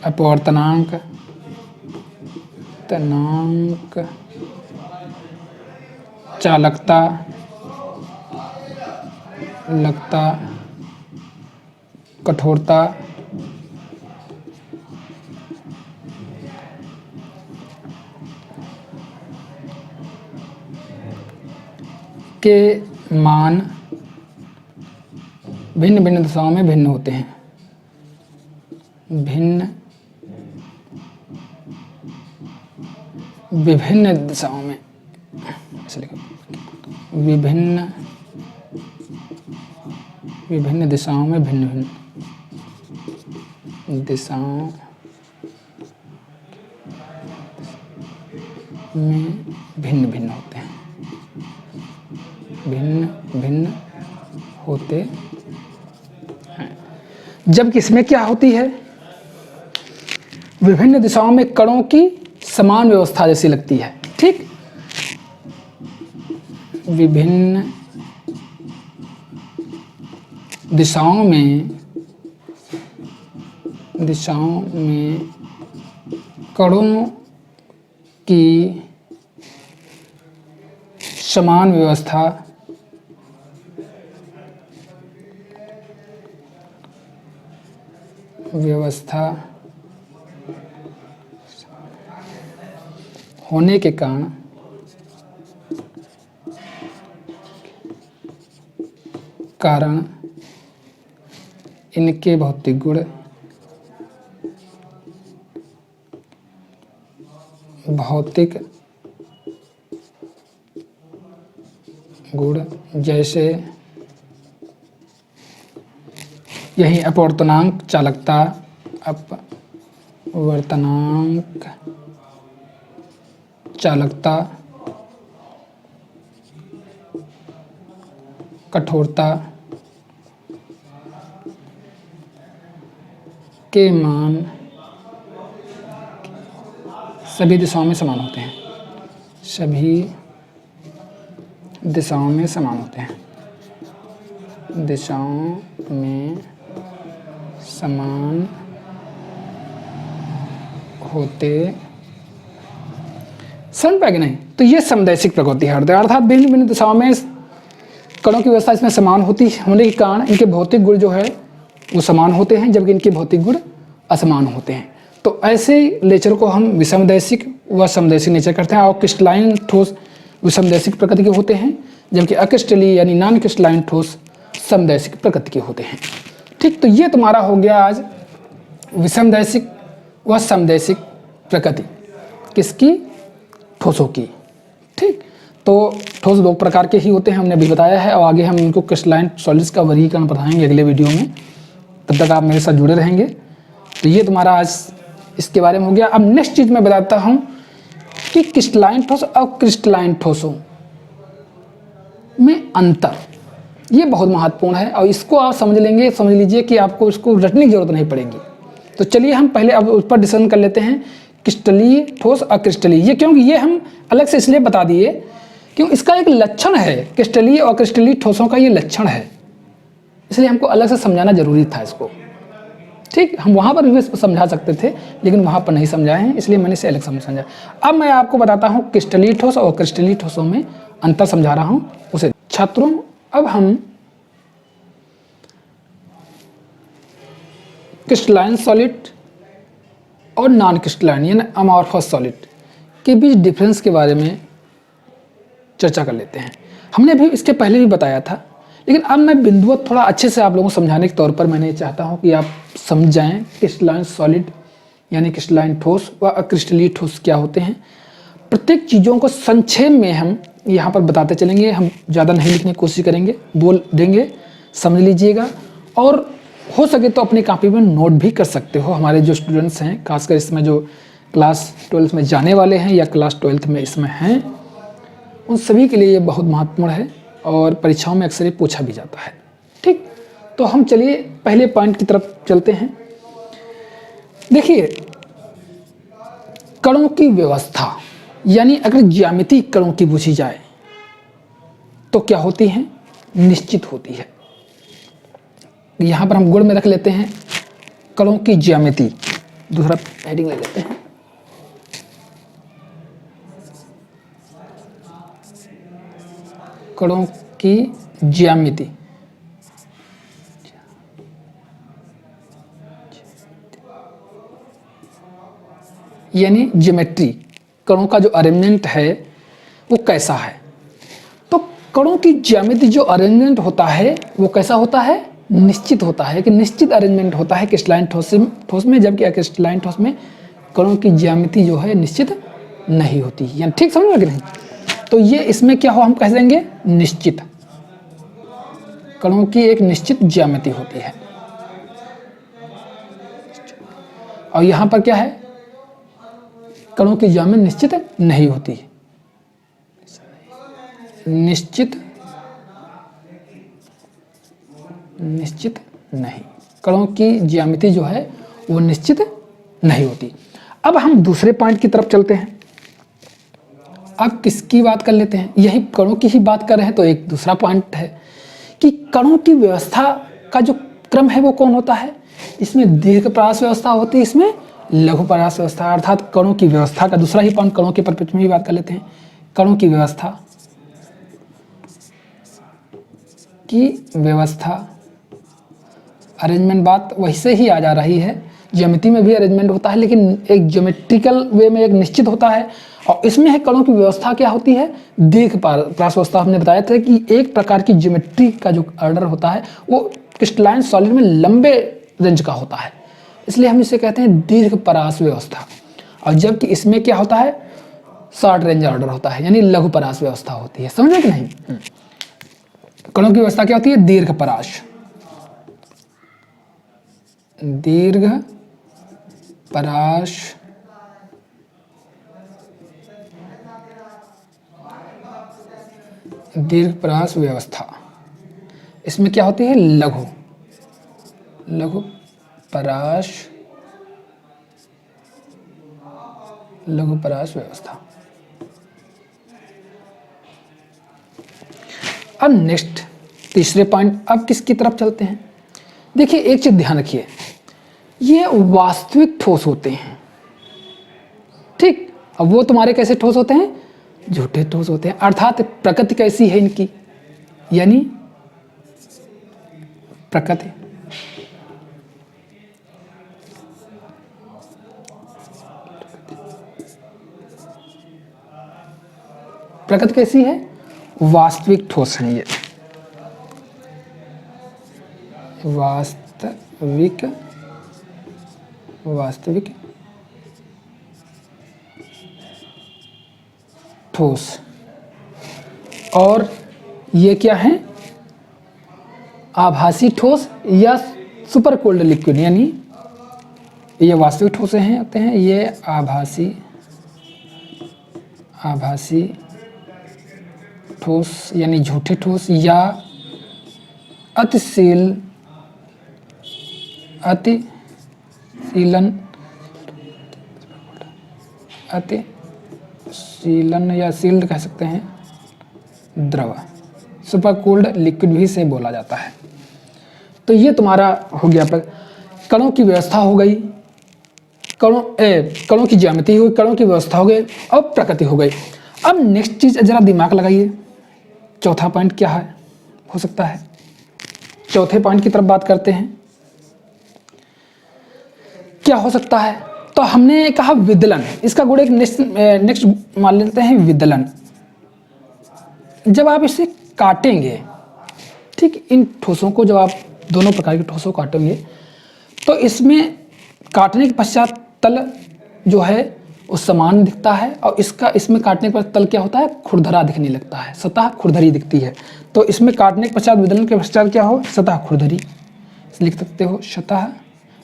अपवर्तनांक, चालकता, कठोरता, के मान भिन्न भिन्न दिशाओं में भिन्न होते हैं। विभिन्न दिशाओं में, विभिन्न दिशाओं में भिन्न दिशाओं में भिन्न होते हैं, भिन्न होते हैं। जबकि इसमें क्या होती है? विभिन्न दिशाओं में कणों की समान व्यवस्था जैसी लगती है। ठीक, विभिन्न दिशाओं में कणों की समान व्यवस्था होने के कारण इनके भौतिक गुण जैसे यही अपवर्तनांक, चालकता, कठोरता के मान सभी दिशाओं में समान होते हैं। दिशाओं में समान होते। समझ पाएगा नहीं? तो ये समदैशिक प्रकृति है, अर्थात भिन्न भिन्न दिशाओं में कणों की व्यवस्था इसमें समान होने के कारण इनके भौतिक गुण जो है वो समान होते हैं, जबकि इनके भौतिक गुण असमान होते हैं। तो ऐसे नेचर को हम विषमदैशिक व समदैशिक नेचर करते हैं। और क्रिस्टलाइन ठोस विषमदैशिक प्रकृति के होते हैं जबकि अक्रिस्टलीय यानी नॉन क्रिस्टलाइन ठोस समदैशिक प्रकृति के होते हैं। ठीक, तो ये तुम्हारा हो गया आज विषमदैशिक व समदैशिक प्रकृति किसकी, ठोसों की। ठीक, तो ठोस दो प्रकार के ही होते हैं, हमने अभी बताया है, और आगे हम इनको क्रिस्टलाइन सॉलिड्स का वर्गीकरण पढ़ाएंगे अगले वीडियो में। तब तक आप मेरे साथ जुड़े रहेंगे। तो ये तुम्हारा आज इसके बारे में हो गया। अब नेक्स्ट चीज़ मैं बताता हूँ कि क्रिस्टलाइन ठोस और क्रिस्टलाइन ठोसों में अंतर, ये बहुत महत्वपूर्ण है, और इसको आप समझ लेंगे, समझ लीजिए कि आपको इसको रटने की जरूरत नहीं पड़ेगी। तो चलिए हम पहले अब उस पर डिस्कशन कर लेते हैं, क्रिस्टलीय ठोस अक्रिस्टलीय। ये क्योंकि ये हम अलग से इसलिए बता दिए क्यों, इसका एक लक्षण है, क्रिस्टलीय और अक्रिस्टलीय ठोसों का ये लक्षण है, इसलिए हमको अलग से समझाना जरूरी था इसको। ठीक, हम वहाँ पर भी समझा सकते थे, लेकिन वहाँ पर नहीं समझाए हैं, इसलिए मैंने इसे अलग समझा। अब मैं आपको बताता हूँ क्रिस्टलीय ठोस और अक्रिस्टलीय ठोसों में अंतर समझा रहा हूँ उसे। छात्रों, अब हम क्रिस्टलाइन सॉलिड और नॉन क्रिस्टलाइन यानी अमॉर्फस सॉलिड के बीच डिफरेंस के बारे में चर्चा कर लेते हैं। हमने अभी इसके पहले भी बताया था, लेकिन अब मैं बिंदुओं थोड़ा अच्छे से आप लोगों को समझाने के तौर पर मैंने चाहता हूं कि आप समझ जाएं क्रिस्टलाइन सॉलिड यानी क्रिस्टलाइन ठोस व अक्रिस्टलीय ठोस क्या होते हैं। प्रत्येक चीज़ों को संक्षेप में हम यहाँ पर बताते चलेंगे, हम ज़्यादा नहीं लिखने की कोशिश करेंगे, बोल देंगे, समझ लीजिएगा, और हो सके तो अपनी कॉपी में नोट भी कर सकते हो। हमारे जो स्टूडेंट्स हैं, खासकर इसमें जो क्लास 12 में जाने वाले हैं या क्लास 12 में इसमें हैं, उन सभी के लिए ये बहुत महत्वपूर्ण है और परीक्षाओं में अक्सर ये पूछा भी जाता है। ठीक, तो हम चलिए पहले पॉइंट की तरफ चलते हैं। देखिए, कणों की व्यवस्था यानी अगर ज्यामिति कणों की पूछी जाए तो क्या होती है, निश्चित होती है। यहां पर हम गुण में रख लेते हैं कणों की ज्यामिति, दूसरा हेडिंग ले लेते हैं कणों की ज्यामिति। यानी ज्योमेट्री, कणों का जो अरेंजमेंट है वो कैसा है। तो कणों की ज्यामिति जो अरेंजमेंट होता है वो कैसा होता है, निश्चित होता है, कि निश्चित अरेंजमेंट होता है क्रिस्टलाइन ठोस में, जबकि अक्रिस्टलाइन ठोस में कणों की ज्यामिति जो है निश्चित नहीं होती। यानी ठीक समझ में कि नहीं। तो ये इसमें क्या हो, हम कह देंगे निश्चित, कणों की एक निश्चित ज्यामिति होती है। और यहां पर क्या है, कणों की ज्यामिति निश्चित नहीं होती, निश्चित नहीं, कणों की ज्यामिति जो है वो निश्चित नहीं होती। अब हम दूसरे पॉइंट की तरफ चलते हैं। अब किसकी बात कर लेते हैं, यही कणों की ही बात कर रहे हैं, तो एक दूसरा पॉइंट है कि कणों की व्यवस्था का जो क्रम है वो कौन होता है। इसमें दीर्घ परास व्यवस्था होती है, इसमें लघु परास व्यवस्था, अर्थात कणों की व्यवस्था का दूसरा ही पॉइंट, कणों के परिप्रेक्ष्य में ही बात कर लेते हैं। कणों की व्यवस्था अरेंजमेंट, बात वही से ही आ जा रही है। ज्योमेट्री में भी अरेंजमेंट होता है, लेकिन एक ज्योमेट्रिकल वे में एक निश्चित होता है, और इसमें है कणों की व्यवस्था क्या होती है, दीर्घ परास व्यवस्था। हमने बताया था कि एक प्रकार की ज्योमेट्री का जो ऑर्डर होता है वो क्रिस्टलाइन सॉलिड में लंबे रेंज का होता है, इसलिए हम इसे कहते हैं दीर्घ परास व्यवस्था। और जबकि इसमें क्या होता है, शॉर्ट रेंज ऑर्डर होता है, यानी लघु परास व्यवस्था होती है। समझे कि नहीं। कणों की व्यवस्था क्या होती है, दीर्घ परास, दीर्घ परास व्यवस्था। इसमें क्या होती है, लघु परास व्यवस्था। अब नेक्स्ट तीसरे पॉइंट, अब किसकी तरफ चलते हैं। देखिए, एक चीज ध्यान रखिए, ये वास्तविक ठोस होते हैं। ठीक, अब वो तुम्हारे कैसे ठोस होते हैं, झूठे ठोस होते हैं। अर्थात प्रकृति कैसी है इनकी, यानी प्रकृति कैसी है, वास्तविक ठोस हैं ये, वास्तविक ठोस। और ये क्या है, आभासी ठोस या सुपर कोल्ड लिक्विड, यानी ये वास्तविक ठोस हैं होते हैं, ये आभासी ठोस यानी झूठे ठोस, या अतिशीलन या सील्ड कह सकते हैं द्रव, सुपर कोल्ड लिक्विड भी से बोला जाता है। तो ये तुम्हारा हो गया, कणों की व्यवस्था हो गई, कणों की ज्यामिति हो गई, कणों की व्यवस्था हो गई, अब प्रकृति हो गई। अब नेक्स्ट चीज जरा दिमाग लगाइए, चौथा पॉइंट क्या है हो सकता है। चौथे पॉइंट की तरफ बात करते हैं, क्या हो सकता है। तो हमने कहा विदलन, इसका गुण एक नेक्स्ट मान लेते हैं विदलन। जब आप इसे काटेंगे, ठीक, इन ठोसों को जब आप दोनों प्रकार के ठोसों को काटेंगे तो इसमें काटने के पश्चात तल जो है वो समान दिखता है, और इसमें काटने के बाद तल क्या होता है, खुरदरा दिखने लगता है, सतह खुरदरी दिखती है। तो इसमें काटने के पश्चात, विदलन के पश्चात क्या हो, सतह खुरदरी लिख सकते हो, सतह।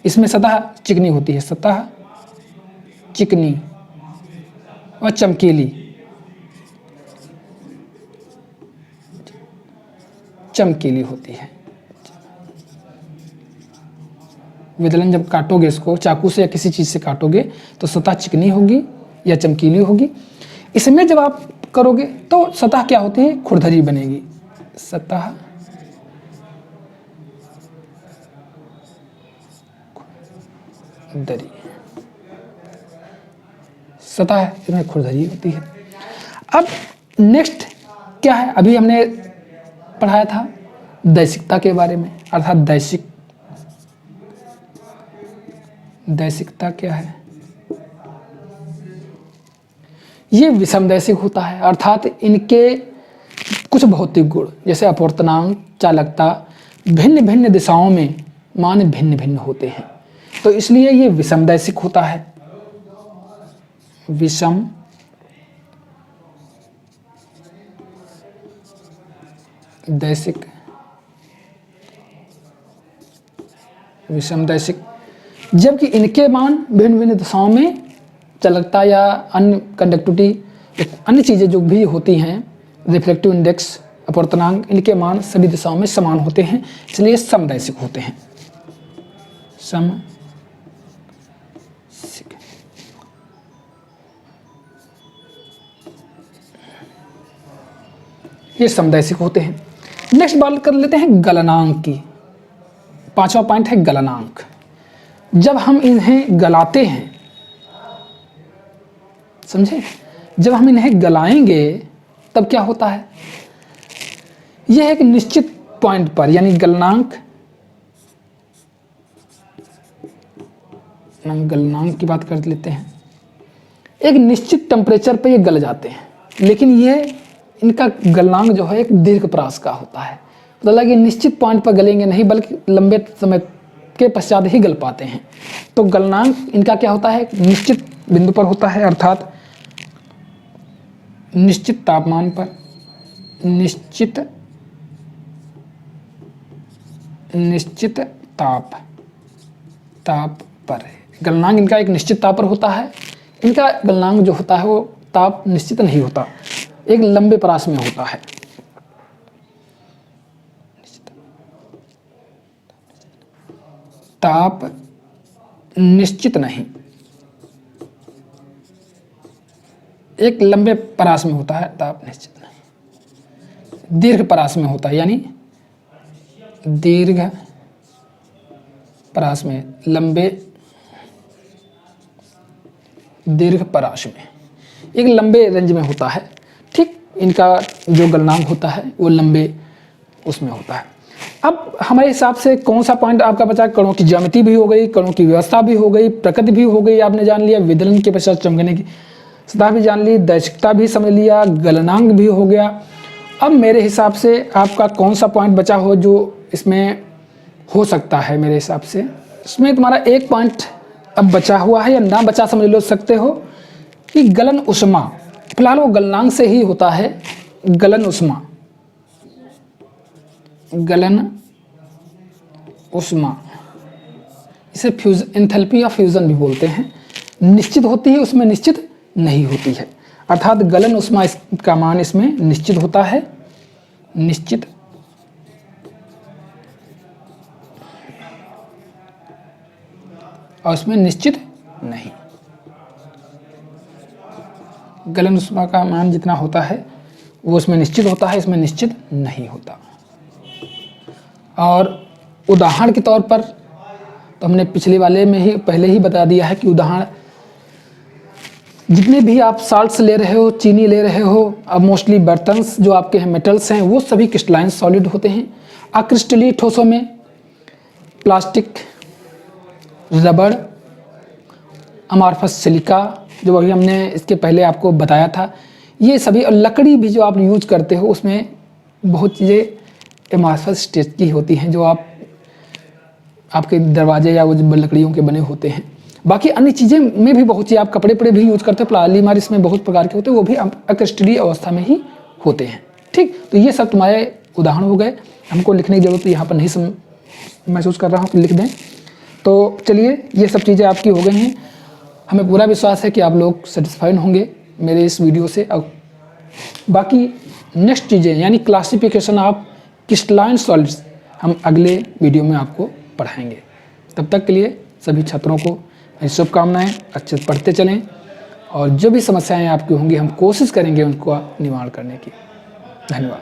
इसमें सतह चिकनी होती है, सतह चिकनी और चमकीली होती है। विदलन जब काटोगे, इसको चाकू से या किसी चीज से काटोगे तो सतह चिकनी होगी या चमकीली होगी। इसमें जब आप करोगे तो सतह क्या होती है, खुरदरी बनेगी, सतह दरी, सतह इसमें खुरदरी होती है। अब नेक्स्ट क्या है, अभी हमने पढ़ाया था दैशिकता के बारे में, अर्थात दैशिकता क्या है, ये विषमदैशिक होता है, अर्थात इनके कुछ भौतिक गुण जैसे अपवर्तनांक, चालकता भिन्न भिन्न दिशाओं में मान भिन्न भिन्न होते हैं, तो इसलिए ये विषमदैशिक होता है। विषमदैशिक, जबकि इनके मान भिन्न भिन्न दिशाओं में चालकता या अन्य कंडक्टिविटी, अन्य चीज़ें जो भी होती हैं, रिफ्लेक्टिव इंडेक्स, अपवर्तनांक, इनके मान सभी दिशाओं में समान होते हैं, इसलिए समदैशिक होते हैं। ये समदैशिक होते हैं। नेक्स्ट बात कर लेते हैं गलनांक की। पांचवा पॉइंट है गलनांक। जब हम इन्हें गलाते हैं, समझे, जब हम इन्हें गलाएंगे तब क्या होता है, यह एक निश्चित पॉइंट पर, यानी गलनांक की बात कर लेते हैं, एक निश्चित टेम्परेचर पर ये गल जाते हैं, लेकिन ये इनका गलनांक जो है एक दीर्घ-प्रास का होता है, मतलब कि निश्चित पॉइंट पर गलेंगे नहीं, बल्कि लंबे समय के पश्चात ही गल पाते हैं। तो गलनांक इनका क्या होता है, निश्चित बिंदु पर होता है, अर्थात निश्चित तापमान पर, निश्चित ताप पर गलनांक इनका एक निश्चित ताप पर होता है। इनका गलनांक जो होता है वो ताप निश्चित नहीं होता, एक लंबे परास में होता है। ताप निश्चित नहीं, एक लंबे परास में होता है, ताप निश्चित नहीं, दीर्घ परास में होता है, यानी दीर्घ परास में, लंबे दीर्घ परास में, एक लंबे रेंज में होता है। ठीक, इनका जो गलनांक होता है वो लंबे उसमें होता है। अब हमारे हिसाब से कौन सा पॉइंट आपका बचा, कणों की ज्यामिति भी हो गई, कणों की व्यवस्था भी हो गई, प्रकृति भी हो गई, आपने जान लिया, विदलन के पश्चात चमकने की सतह भी जान ली, दैशिकता भी समझ लिया, गलनांक भी हो गया। अब मेरे हिसाब से आपका कौन सा पॉइंट बचा हो जो इसमें हो सकता है? मेरे हिसाब से इसमें तुम्हारा एक पॉइंट अब बचा हुआ है, या ना बचा समझ लो सकते हो, कि गलन उष्मा। फिलहाल वो गलनांक से ही होता है, गलन उष्मा, गलन उष्मा। इसे एंथैल्पी या फ्यूजन भी बोलते हैं। निश्चित होती है, उसमें निश्चित नहीं होती है, अर्थात गलन उष्मा का मान इसमें निश्चित होता है, निश्चित, और इसमें निश्चित नहीं। गलन उष्मा का मान जितना होता है वो उसमें निश्चित होता है, इसमें निश्चित नहीं होता। और उदाहरण के तौर पर तो हमने पिछले वाले में ही पहले ही बता दिया है कि उदाहरण जितने भी आप साल्ट्स ले रहे हो, चीनी ले रहे हो, अब मोस्टली बर्तन्स जो आपके हैं, मेटल्स हैं, वो सभी क्रिस्टलाइन सॉलिड होते हैं। अक्रिस्टलीय ठोसों में प्लास्टिक, रबड़, अमारफस सिलिका, जो अभी हमने इसके पहले आपको बताया था, ये सभी, और लकड़ी भी जो आप यूज करते हो उसमें बहुत चीज़ें अमारफस स्टेज की होती हैं, जो आपके दरवाजे या वो लकड़ियों के बने होते हैं। बाकी अन्य चीज़ें में भी बहुत सी, आप कपड़े पड़े भी यूज करते हो, पॉलीमर इसमें बहुत प्रकार के होते हैं, वो भी अक्रिस्टलीय अवस्था में ही होते हैं। ठीक, तो ये सब तुम्हारे उदाहरण हो गए। हमको लिखने की जरूरत यहाँ पर नहीं महसूस कर रहा हूँ, तो लिख दें। तो चलिए, ये सब चीज़ें आपकी हो गई हैं। हमें पूरा विश्वास है कि आप लोग सेटिस्फाइड होंगे मेरे इस वीडियो से। अब बाकी नेक्स्ट चीज़ें, यानी क्लासिफिकेशन ऑफ क्रिस्टलाइन सॉलिड्स, हम अगले वीडियो में आपको पढ़ाएंगे। तब तक के लिए सभी छात्रों को मेरी शुभकामनाएं, अच्छे से पढ़ते चलें, और जो भी समस्याएं आपकी होंगी हम कोशिश करेंगे उनको निवारण करने की। धन्यवाद।